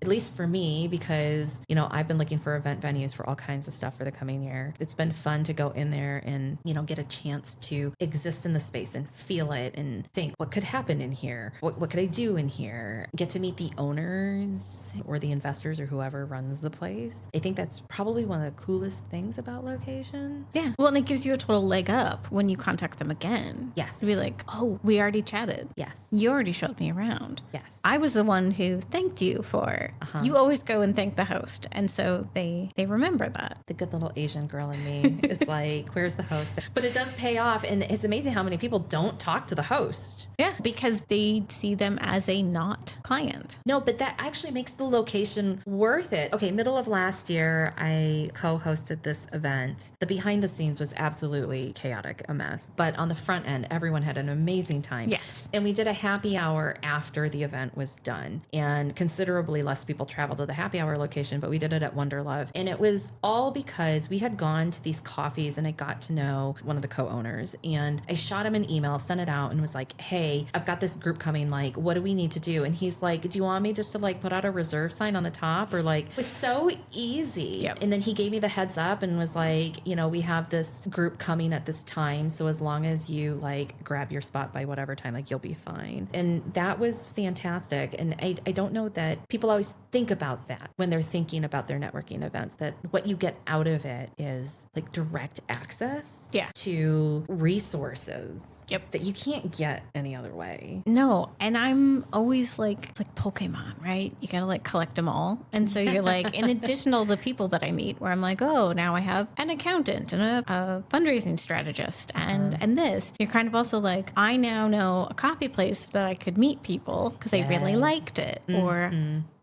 Speaker 1: At least for me, because, you know, I've been looking for event venues for all kinds of stuff for the coming year. It's been fun to go in there and, you know, get a chance to exist in the space and feel it and think, what could happen in here? What could I do in here? Get to meet the owners or the investors or whoever runs the place. I think that's probably one of the coolest things about location.
Speaker 2: Yeah. Well, and it gives you a total leg up when you contact them again.
Speaker 1: Yes.
Speaker 2: To be like, oh, we already chatted.
Speaker 1: Yes.
Speaker 2: You already showed me around.
Speaker 1: Yes.
Speaker 2: I was the one who thanked you for. You always go and thank the host. And so they remember that.
Speaker 1: The good little Asian girl in me is like, where's the host? But it does pay off. And it's amazing how many people don't talk to the host.
Speaker 2: Yeah. Because they see them as a not client.
Speaker 1: No, but that actually makes the location worth it. Okay, middle of last year, I co-hosted this event. The behind the scenes was absolutely chaotic, a mess. But on the front end, everyone had an amazing time.
Speaker 2: Yes.
Speaker 1: And we did a happy hour after the event was done. And considerably less people traveled to the happy hour location, but we did it at Wonder Love. And it was all because we had gone to these coffees and I got to know one of the co-owners. And I shot him an email, sent it out, and was like, hey, I've got this group coming. Like, what do we need to do? And he's like, do you want me just to like put out a reserve sign on the top? Or like, it was so easy.
Speaker 2: Yep.
Speaker 1: And then he gave me the heads up and was like, you know, we have this group coming at this time. So as long as you like grab your spot by whatever time, like you'll be fine. And that was fantastic. And I don't know that people always think about that when they're thinking about their networking events, that what you get out of it is like direct access to resources that you can't get any other way.
Speaker 2: No, and I'm always like Pokemon, right? You gotta like collect them all. And so you're like, in addition to all the people that I meet where I'm like, oh, now I have an accountant and a fundraising strategist and this. You're kind of also like, I now know a coffee place that I could meet people because I really liked it. Or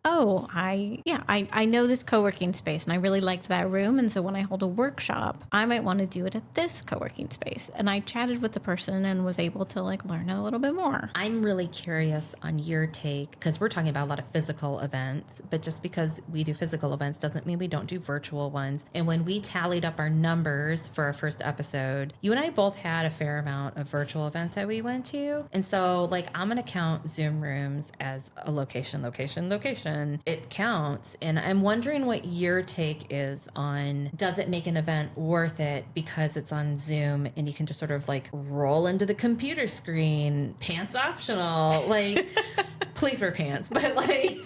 Speaker 2: oh, I know this co-working space and I really liked that room. And so when I hold a workshop, I might want to do it at this co-working space. And I chatted with the person and was able to like learn a little bit more.
Speaker 1: I'm really curious on your take, because we're talking about a lot of physical events, but just because we do physical events doesn't mean we don't do virtual ones. And when we tallied up our numbers for our first episode, you and I both had a fair amount of virtual events that we went to. And so like, I'm going to count Zoom rooms as a location. It counts. And I'm wondering what your take is on, does it make an event worth it because it's on Zoom and you can just sort of like roll into the computer screen, pants optional, like please wear pants, but like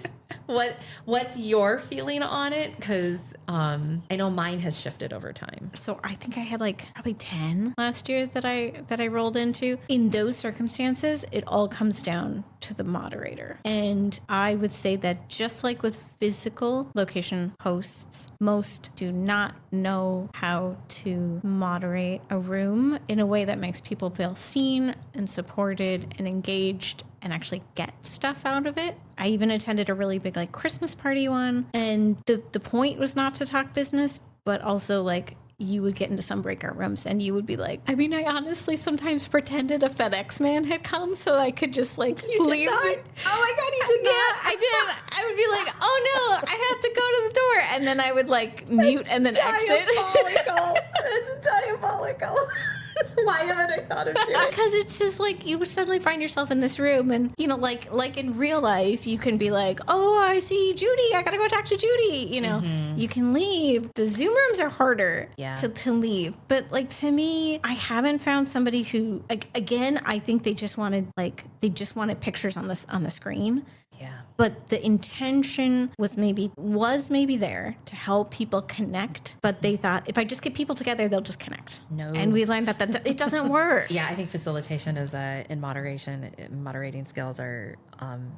Speaker 1: what's your feeling on it? Because I know mine has shifted over time.
Speaker 2: So I think I had like probably 10 last year that I rolled into. In those circumstances, it all comes down to the moderator. And I would say that just like with physical location hosts, most do not know how to moderate a room in a way that makes people feel seen and supported and engaged and actually get stuff out of it. I even attended a really big like Christmas party one, and the point was not to talk business, but also like you would get into some breakout rooms and you would be like, I mean, I honestly sometimes pretended a FedEx man had come so I could just like leave.
Speaker 1: Oh my God, you did not.
Speaker 2: Yeah, I did. I would be like, oh no, I have to go to the door. And then I would like mute and then exit.
Speaker 1: Diabolical. That's diabolical. Why haven't I thought of doing it?
Speaker 2: Because it's just like you would suddenly find yourself in this room and, you know, like in real life, you can be like, oh, I see Judy. I got to go talk to Judy. You know, you can leave. The Zoom rooms are harder to leave. But like to me, I haven't found somebody who, like, again, I think they just wanted pictures on the screen.
Speaker 1: Yeah.
Speaker 2: But the intention was maybe there to help people connect. But they thought if I just get people together, they'll just connect.
Speaker 1: No.
Speaker 2: And we learned that it doesn't work.
Speaker 1: Yeah, I think facilitation is moderating skills are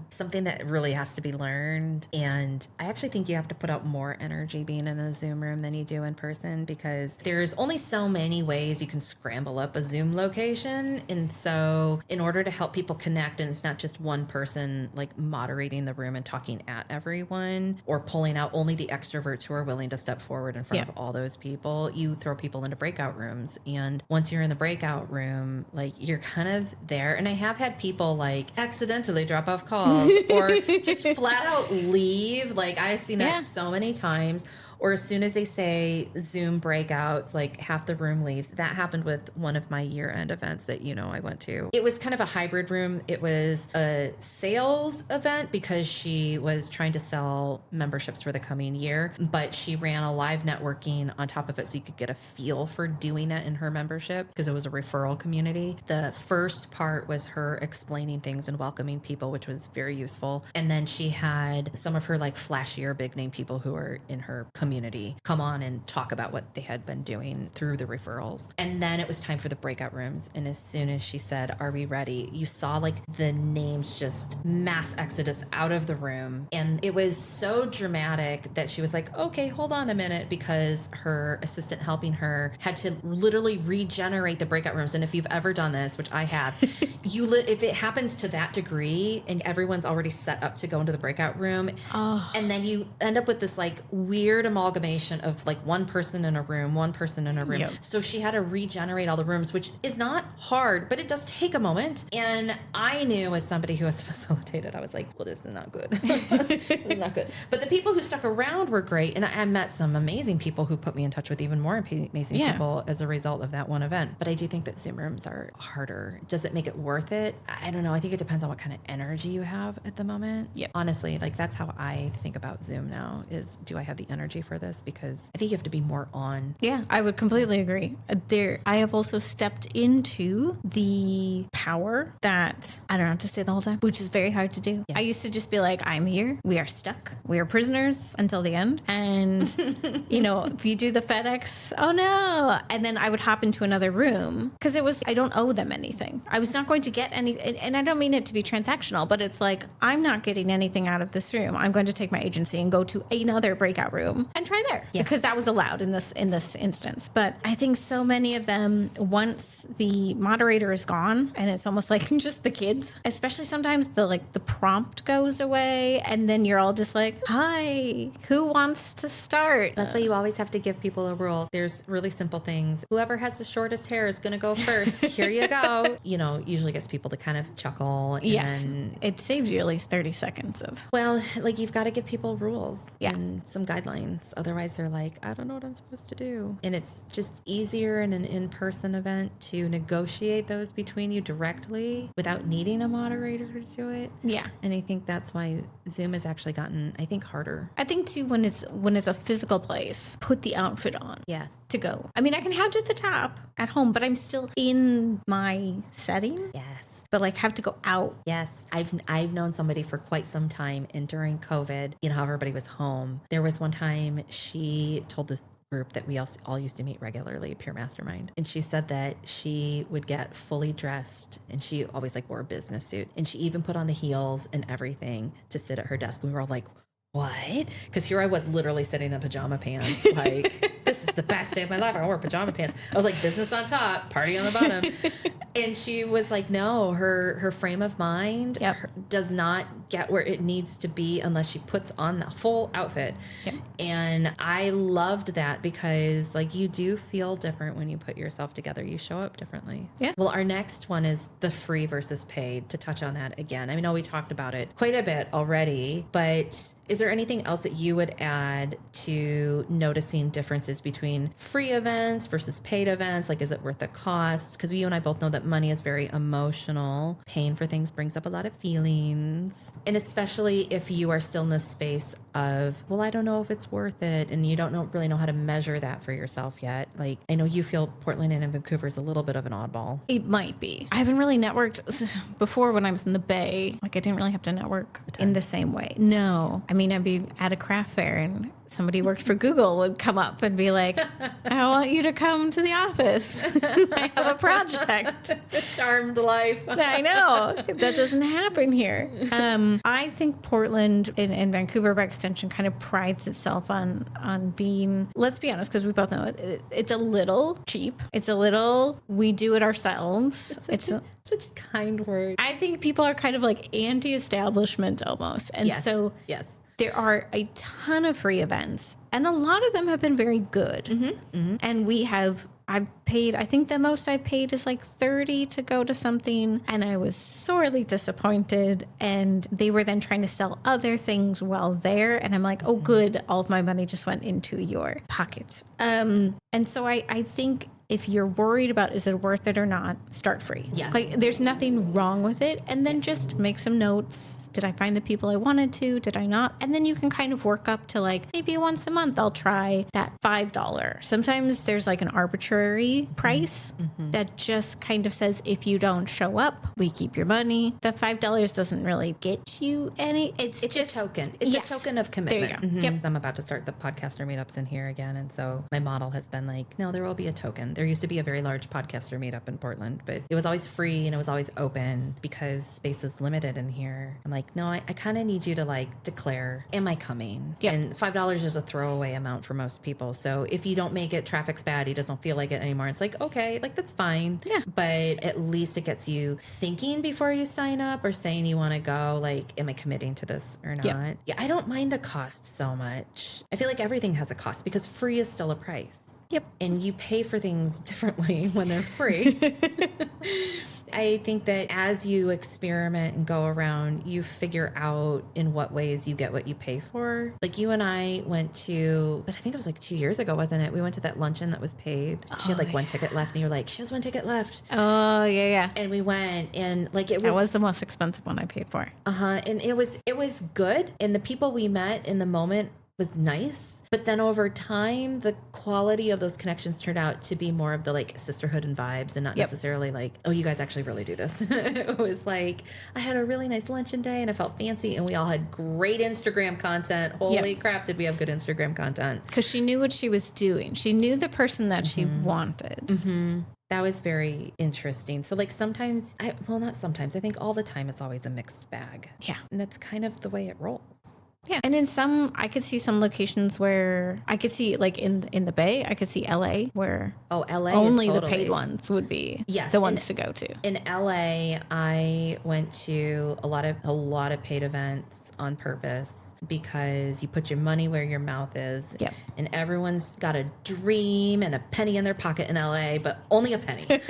Speaker 1: something that really has to be learned. And I actually think you have to put out more energy being in a Zoom room than you do in person, because there's only so many ways you can scramble up a Zoom location. And so in order to help people connect, and it's not just one person like moderating the room and talking at everyone or pulling out only the extroverts who are willing to step forward in front of all those people, you throw people into breakout rooms. And once you're in the breakout room, like you're kind of there. And I have had people like accidentally drop off calls or just flat out leave. Like I've seen that so many times. Or as soon as they say Zoom breakouts, like half the room leaves. That happened with one of my year-end events that, you know, I went to. It was kind of a hybrid room. It was a sales event because she was trying to sell memberships for the coming year, but she ran a live networking on top of it so you could get a feel for doing that in her membership because it was a referral community. The first part was her explaining things and welcoming people, which was very useful. And then she had some of her like flashier big name people who are in her community come on and talk about what they had been doing through the referrals. And then it was time for the breakout rooms. And as soon as she said, "Are we ready?" you saw like the names just mass exodus out of the room. And it was so dramatic that she was like, okay, hold on a minute, because her assistant helping her had to literally regenerate the breakout rooms. And if you've ever done this, which I have, if it happens to that degree and everyone's already set up to go into the breakout room, and then you end up with this like weird amalgamation of like one person in a room. Yep. So she had to regenerate all the rooms, which is not hard, but it does take a moment. And I knew as somebody who has facilitated, I was like, well, this is not good. This is not good. But the people who stuck around were great. And I met some amazing people who put me in touch with even more amazing people as a result of that one event. But I do think that Zoom rooms are harder. Does it make it worth it? I don't know. I think it depends on what kind of energy you have at the moment.
Speaker 2: Yep.
Speaker 1: Honestly, like that's how I think about Zoom now is, do I have the energy for this? Because I think you have to be more on.
Speaker 2: Yeah, I would completely agree. I have also stepped into the power that I don't have to stay the whole time, which is very hard to do. Yeah. I used to just be like, I'm here. We are stuck. We are prisoners until the end. And, you know, if you do the FedEx, oh no. And then I would hop into another room because I don't owe them anything. I was not going to get anything. And I don't mean it to be transactional, but it's like, I'm not getting anything out of this room. I'm going to take my agency and go to another breakout room and try there because that was allowed in this instance. But I think so many of them, once the moderator is gone and it's almost like just the kids, especially sometimes the prompt goes away and then you're all just like, hi, who wants to start?
Speaker 1: That's why you always have to give people a rule. There's really simple things. Whoever has the shortest hair is going to go first. Here you go. You know, usually gets people to kind of chuckle. And
Speaker 2: yes. It saves you at least 30 seconds of.
Speaker 1: Well, like you've got to give people rules and some guidelines. Otherwise they're like, I don't know what I'm supposed to do. And it's just easier in an in-person event to negotiate those between you directly without needing a moderator to do it.
Speaker 2: Yeah.
Speaker 1: And I think that's why Zoom has actually gotten, I think, harder.
Speaker 2: I think too, when it's a physical place, put the outfit on.
Speaker 1: Yes.
Speaker 2: To go. I mean, I can have it at the top at home, but I'm still in my setting.
Speaker 1: Yes.
Speaker 2: but like have to go out.
Speaker 1: Yes. I've known somebody for quite some time, and during COVID, you know how everybody was home. There was one time she told this group that we all used to meet regularly, Peer Mastermind. And she said that she would get fully dressed, and she always like wore a business suit. And she even put on the heels and everything to sit at her desk. We were all like, what? Because here I was literally sitting in pajama pants. Like, this is the best day of my life. I wore pajama pants. I was like, business on top, party on the bottom. And she was like, no, her frame of mind does not get where it needs to be unless she puts on the full outfit. Yep. And I loved that because like you do feel different when you put yourself together. You show up differently. Yeah. Well, our next one is the free versus paid, to touch on that again. I know we talked about it quite a bit already, but is there anything else that you would add to noticing differences between free events versus paid events? Like, is it worth the cost? Because you and I both know that money is very emotional. Paying for things brings up a lot of feelings. And especially if you are still in this space of, well, I don't know if it's worth it. And you don't really know how to measure that for yourself yet. Like, I know you feel Portland and Vancouver is a little bit of an oddball.
Speaker 2: It might be. I haven't really networked before when I was in the Bay. Like, I didn't really have to network in the same way. No. I mean, I'd be at a craft fair and somebody who worked for Google would come up and be like, I want you to come to the office. I have a project.
Speaker 1: Charmed life.
Speaker 2: I know. That doesn't happen here. I think Portland and Vancouver, by extension, kind of prides itself on being, let's be honest, because we both know it's a little cheap. It's a little, we do it ourselves.
Speaker 1: It's such a kind word.
Speaker 2: I think people are kind of like anti-establishment almost. And so there are a ton of free events, and a lot of them have been very good. And I've paid, I think the most I've paid is like $30 to go to something, and I was sorely disappointed. And they were then trying to sell other things while there, and I'm like, oh, good, all of my money just went into your pockets. And so I think if you're worried about is it worth it or not, start free.
Speaker 1: Yes.
Speaker 2: Like, there's nothing wrong with it, and then just make some notes. Did I find the people I wanted to? Did I not? And then you can kind of work up to like, maybe once a month I'll try that $5. Sometimes there's like an arbitrary price that just kind of says, if you don't show up, we keep your money. The $5 doesn't really get you any. It's just
Speaker 1: a token. It's a token of commitment.
Speaker 2: There you go. Yep.
Speaker 1: I'm about to start the podcaster meetups in here again. And so my model has been like, no, there will be a token. There used to be a very large podcaster meetup in Portland, but it was always free and it was always open because space is limited in here. I'm like, no, I kind of need you to like declare, am I coming? Yep. And $5 is a throwaway amount for most people. So if you don't make it, traffic's bad, he doesn't feel like it anymore. It's like, okay, like that's fine. Yeah. But at least it gets you thinking before you sign up or saying you want to go, like, am I committing to this or not? Yep. Yeah, I don't mind the cost so much. I feel like everything has a cost because free is still a price. Yep. And you pay for things differently when they're free. I think that as you experiment and go around, you figure out in what ways you get what you pay for. Like you and I went to, but I think it was like 2 years ago, wasn't it? We went to that luncheon that was paid. She had like one ticket left, and you were like, she has one ticket left.
Speaker 2: Oh, yeah.
Speaker 1: And we went, and like
Speaker 2: that was the most expensive one I paid for.
Speaker 1: And it was good. And the people we met in the moment was nice. But then over time, the quality of those connections turned out to be more of the like sisterhood and vibes, and not necessarily like, oh, you guys actually really do this. It was like, I had a really nice luncheon day and I felt fancy, and we all had great Instagram content. Holy crap, did we have good Instagram content?
Speaker 2: Because she knew what she was doing. She knew the person that she wanted.
Speaker 1: That was very interesting. So like sometimes, not sometimes, I think all the time it's always a mixed bag. Yeah. And that's kind of the way it rolls.
Speaker 2: Yeah. And in some, I could see some locations where I could see, like in the Bay, I could see LA where
Speaker 1: LA
Speaker 2: only
Speaker 1: totally.
Speaker 2: The paid ones would be the ones to go to.
Speaker 1: In LA, I went to a lot of paid events on purpose because you put your money where your mouth is. Yep. And everyone's got a dream and a penny in their pocket in LA, but only a penny.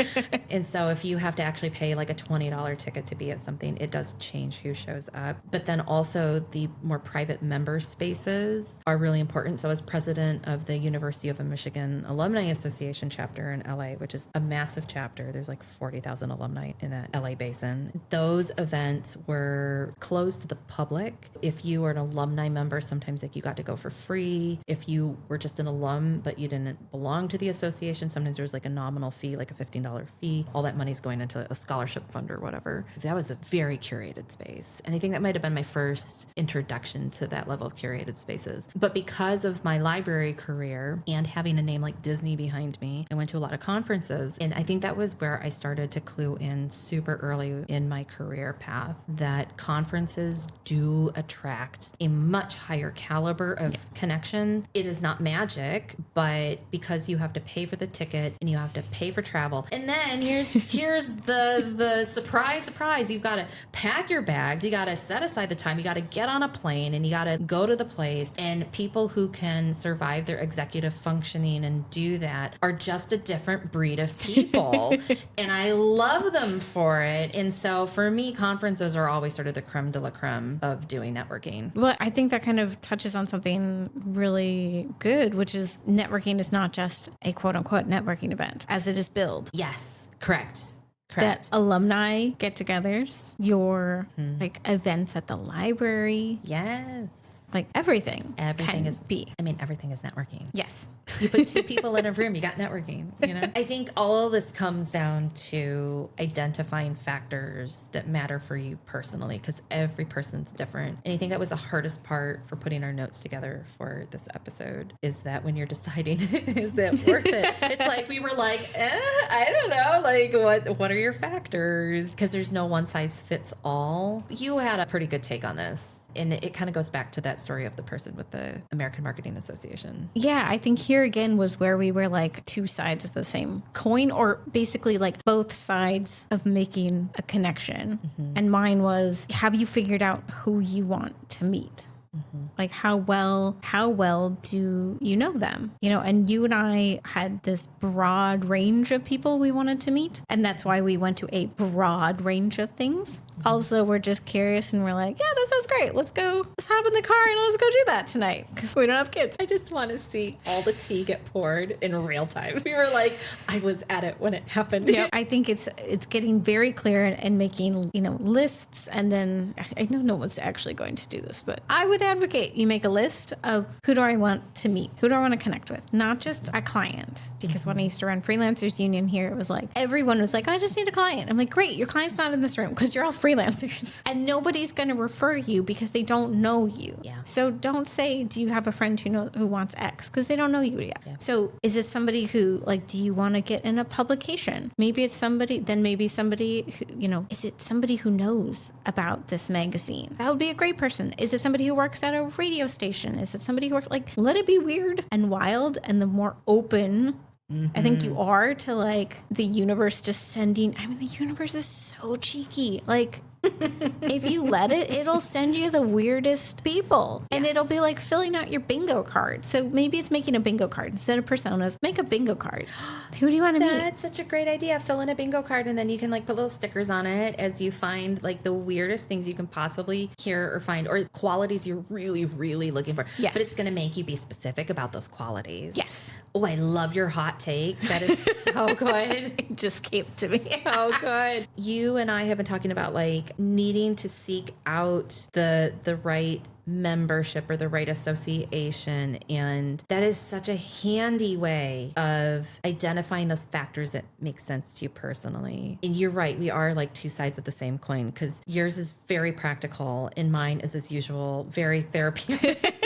Speaker 1: And so if you have to actually pay like a $20 ticket to be at something, it does change who shows up. But then also the more private member spaces are really important. So as president of the University of Michigan Alumni Association chapter in LA, which is a massive chapter, there's like 40,000 alumni in that LA basin. Those events were closed to the public. If you were an alumni alumni member, sometimes like you got to go for free. If you were just an alum, but you didn't belong to the association, sometimes there was like a nominal fee, like a $15 fee. All that money's going into a scholarship fund or whatever. That was a very curated space. And I think that might have been my first introduction to that level of curated spaces. But because of my library career and having a name like Disney behind me, I went to a lot of conferences. And I think that was where I started to clue in super early in my career path that conferences do attract a much higher caliber of connection. It is not magic, but because you have to pay for the ticket and you have to pay for travel. And then here's the surprise. You've got to pack your bags. You got to set aside the time. You got to get on a plane and you got to go to the place. And people who can survive their executive functioning and do that are just a different breed of people. And I love them for it. And so for me, conferences are always sort of the creme de la creme of doing networking.
Speaker 2: Well, I think that kind of touches on something really good, which is networking is not just a quote unquote networking event as it is billed.
Speaker 1: Yes, correct.
Speaker 2: That alumni get-togethers, your like events at the library.
Speaker 1: Yes.
Speaker 2: Like everything
Speaker 1: Everything
Speaker 2: can
Speaker 1: is
Speaker 2: be.
Speaker 1: I mean, everything is networking.
Speaker 2: Yes.
Speaker 1: You put two people in a room, you got networking, you know? I think all of this comes down to identifying factors that matter for you personally, because every person's different. And I think that was the hardest part for putting our notes together for this episode, is that when you're deciding, is it worth it? It's like, we were like, I don't know, like, what are your factors? Because there's no one size fits all. You had a pretty good take on this. And it kind of goes back to that story of the person with the American Marketing Association.
Speaker 2: Yeah, I think here again was where we were like two sides of the same coin, or basically like both sides of making a connection. And mine was, have you figured out who you want to meet? Like how well do you know them? You know, and you and I had this broad range of people we wanted to meet. And that's why we went to a broad range of things. Also, we're just curious and we're like, yeah, that sounds great. Let's hop in the car and let's go do that tonight because we don't have kids.
Speaker 1: I just want to see all the tea get poured in real time. We were like, I was at it when it happened.
Speaker 2: Yeah, I think it's getting very clear and making, you know, lists. And then I know no one's actually going to do this, but I would advocate you make a list of who do I want to meet? Who do I want to connect with? Not just a client. Because when I used to run Freelancers Union here, it was like, everyone was like, I just need a client. I'm like, great, your client's not in this room because you're all freelancers. And nobody's going to refer you because they don't know you.
Speaker 1: Yeah.
Speaker 2: So don't say, do you have a friend who wants X? Because they don't know you yet. Yeah. So is it somebody who, like, do you want to get in a publication? Maybe it's somebody who, you know, is it somebody who knows about this magazine? That would be a great person. Is it somebody who works at a radio station? Is it somebody who works, like, let it be weird and wild, and the more open I think you are to, like, the universe just sending, I mean, the universe is so cheeky. Like, if you let it, it'll send you the weirdest people. And it'll be like filling out your bingo card. So maybe it's making a bingo card. Instead of personas, make a bingo card. Who do you want to meet?
Speaker 1: That's such a great idea. Fill in a bingo card, and then you can, like, put little stickers on it as you find, like, the weirdest things you can possibly hear or find, or qualities you're really, really looking for.
Speaker 2: Yes.
Speaker 1: But it's going to make you be specific about those qualities.
Speaker 2: Yes.
Speaker 1: Oh, I love your hot take. That is so good.
Speaker 2: It just came to me.
Speaker 1: So good. You and I have been talking about, like, needing to seek out the right membership or the right association, and that is such a handy way of identifying those factors that make sense to you personally. And you're right, we are like two sides of the same coin, because yours is very practical and mine is, as usual, very therapeutic.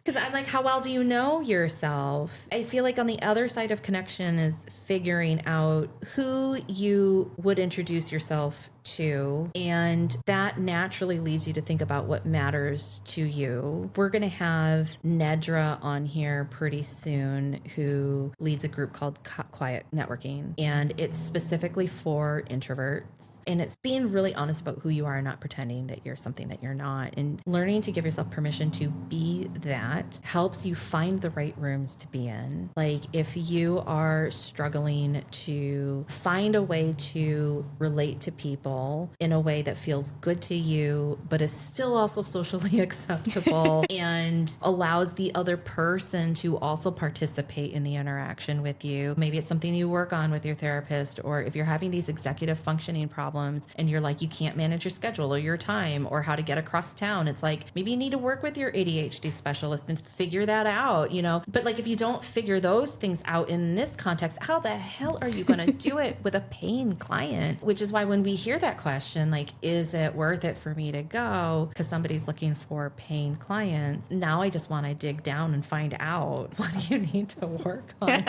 Speaker 1: Because I'm like, how well do you know yourself? I feel like on the other side of connection is figuring out who you would introduce yourself to, and that naturally leads you to think about what matters to you. We're going to have Nedra on here pretty soon, who leads a group called Quiet Networking, and it's specifically for introverts. And it's being really honest about who you are and not pretending that you're something that you're not. And learning to give yourself permission to be that helps you find the right rooms to be in. Like, if you are struggling to find a way to relate to people, comfortable in a way that feels good to you, but is still also socially acceptable and allows the other person to also participate in the interaction with you. Maybe it's something you work on with your therapist, or if you're having these executive functioning problems and you're like, you can't manage your schedule or your time or how to get across town. It's like, maybe you need to work with your ADHD specialist and figure that out, you know? But like, if you don't figure those things out in this context, how the hell are you going to do it with a paying client? Which is why when we hear that question, like, is it worth it for me to go because somebody's looking for paying clients? Now I just want to dig down and find out, what do you need to work on?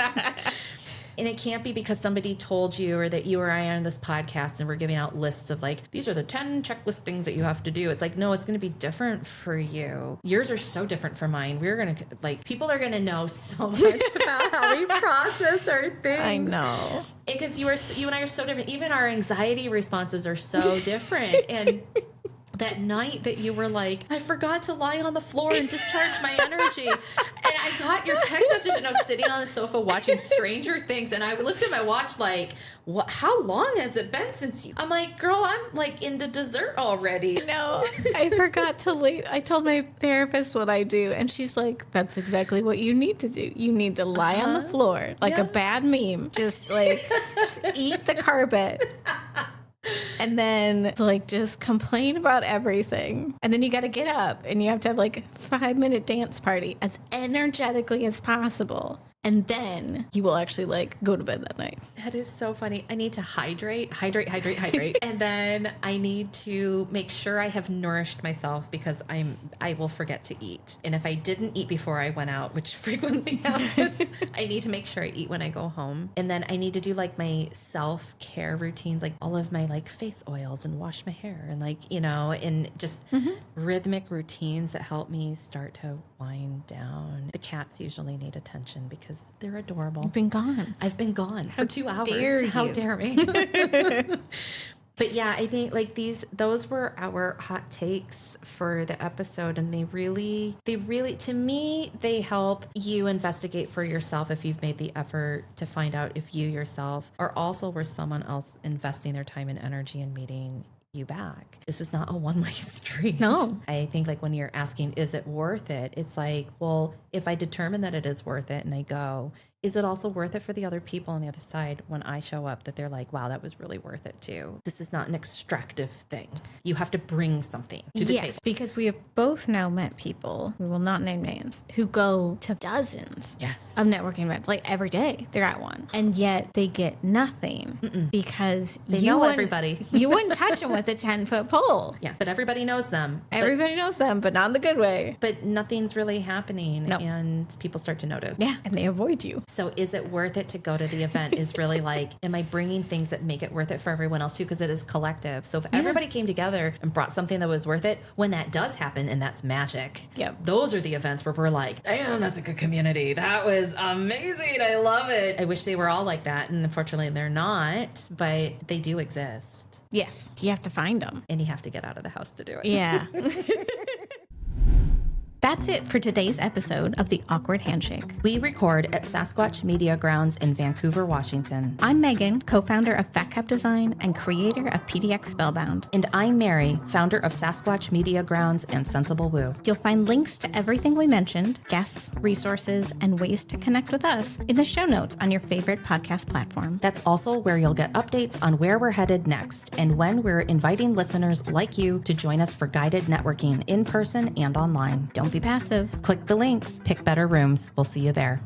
Speaker 1: And it can't be because somebody told you, or that you or I are on this podcast and we're giving out lists of like, these are the 10 checklist things that you have to do. It's like, no, it's going to be different for you. Yours are so different from mine. We're going to, like, people are going to know so much about how we process our things.
Speaker 2: I know.
Speaker 1: Because you and I are so different. Even our anxiety responses are so different. And that night that you were like, I forgot to lie on the floor and discharge my energy. And I got your text message and I was sitting on the sofa watching Stranger Things. And I looked at my watch like, what? How long has it been since you? I'm like, girl, I'm like into dessert already.
Speaker 2: No, I forgot to leave. I told my therapist what I do. And she's like, that's exactly what you need to do. You need to lie on the floor like a bad meme. Just like just eat the carpet. And then like just complain about everything. And then you got to get up and you have to have like a 5-minute dance party as energetically as possible. And then you will actually like go to bed that night.
Speaker 1: That is so funny. I need to hydrate. And then I need to make sure I have nourished myself because I will forget to eat. And if I didn't eat before I went out, which frequently happens, I need to make sure I eat when I go home. And then I need to do like my self-care routines, like all of my like face oils and wash my hair and like, you know, and just rhythmic routines that help me start to wind down. The cats usually need attention because they're adorable.
Speaker 2: You've been gone.
Speaker 1: I've been gone for 2 hours.
Speaker 2: Dare
Speaker 1: How
Speaker 2: you.
Speaker 1: dare me? But yeah, I think like those were our hot takes for the episode. And they really, to me, they help you investigate for yourself if you've made the effort to find out if you yourself are also where someone else investing their time and energy in meeting you back. This is not a one-way street.
Speaker 2: No.
Speaker 1: I think like when you're asking, is it worth it? It's like, well, if I determine that it is worth it and I go, is it also worth it for the other people on the other side when I show up that they're like, wow, that was really worth it too? This is not an extractive thing. You have to bring something to the table.
Speaker 2: Because we have both now met people, we will not name names, who go to dozens of networking events. Like every day they're at one. And yet they get nothing because
Speaker 1: They know everybody.
Speaker 2: You wouldn't touch them with a 10-foot pole.
Speaker 1: Yeah, but everybody knows them.
Speaker 2: Everybody knows them, but not in the good way.
Speaker 1: But nothing's really happening.
Speaker 2: Nope.
Speaker 1: And people start to notice.
Speaker 2: Yeah, and they avoid you.
Speaker 1: So is it worth it to go to the event is really like, am I bringing things that make it worth it for everyone else too? Because it is collective. So if everybody came together and brought something that was worth it, when that does happen, and that's magic.
Speaker 2: Yep.
Speaker 1: Those are the events where we're like, damn, that's a good community. That was amazing. I love it. I wish they were all like that. And unfortunately they're not, but they do exist.
Speaker 2: Yes, you have to find them.
Speaker 1: And you have to get out of the house to do it.
Speaker 2: Yeah. That's it for today's episode of the Awkward Handshake.
Speaker 1: We record at Sasquatch Media Grounds in Vancouver, Washington.
Speaker 2: I'm Megan, co-founder of Fat Cap Design and creator of PDX Spellbound.
Speaker 1: And I'm Mary, founder of Sasquatch Media Grounds and Sensible Woo.
Speaker 2: You'll find links to everything we mentioned, guests, resources, and ways to connect with us in the show notes on your favorite podcast platform.
Speaker 1: That's also where you'll get updates on where we're headed next and when we're inviting listeners like you to join us for guided networking in person and online.
Speaker 2: Don't be passive.
Speaker 1: Click the links, pick better rooms. We'll see you there.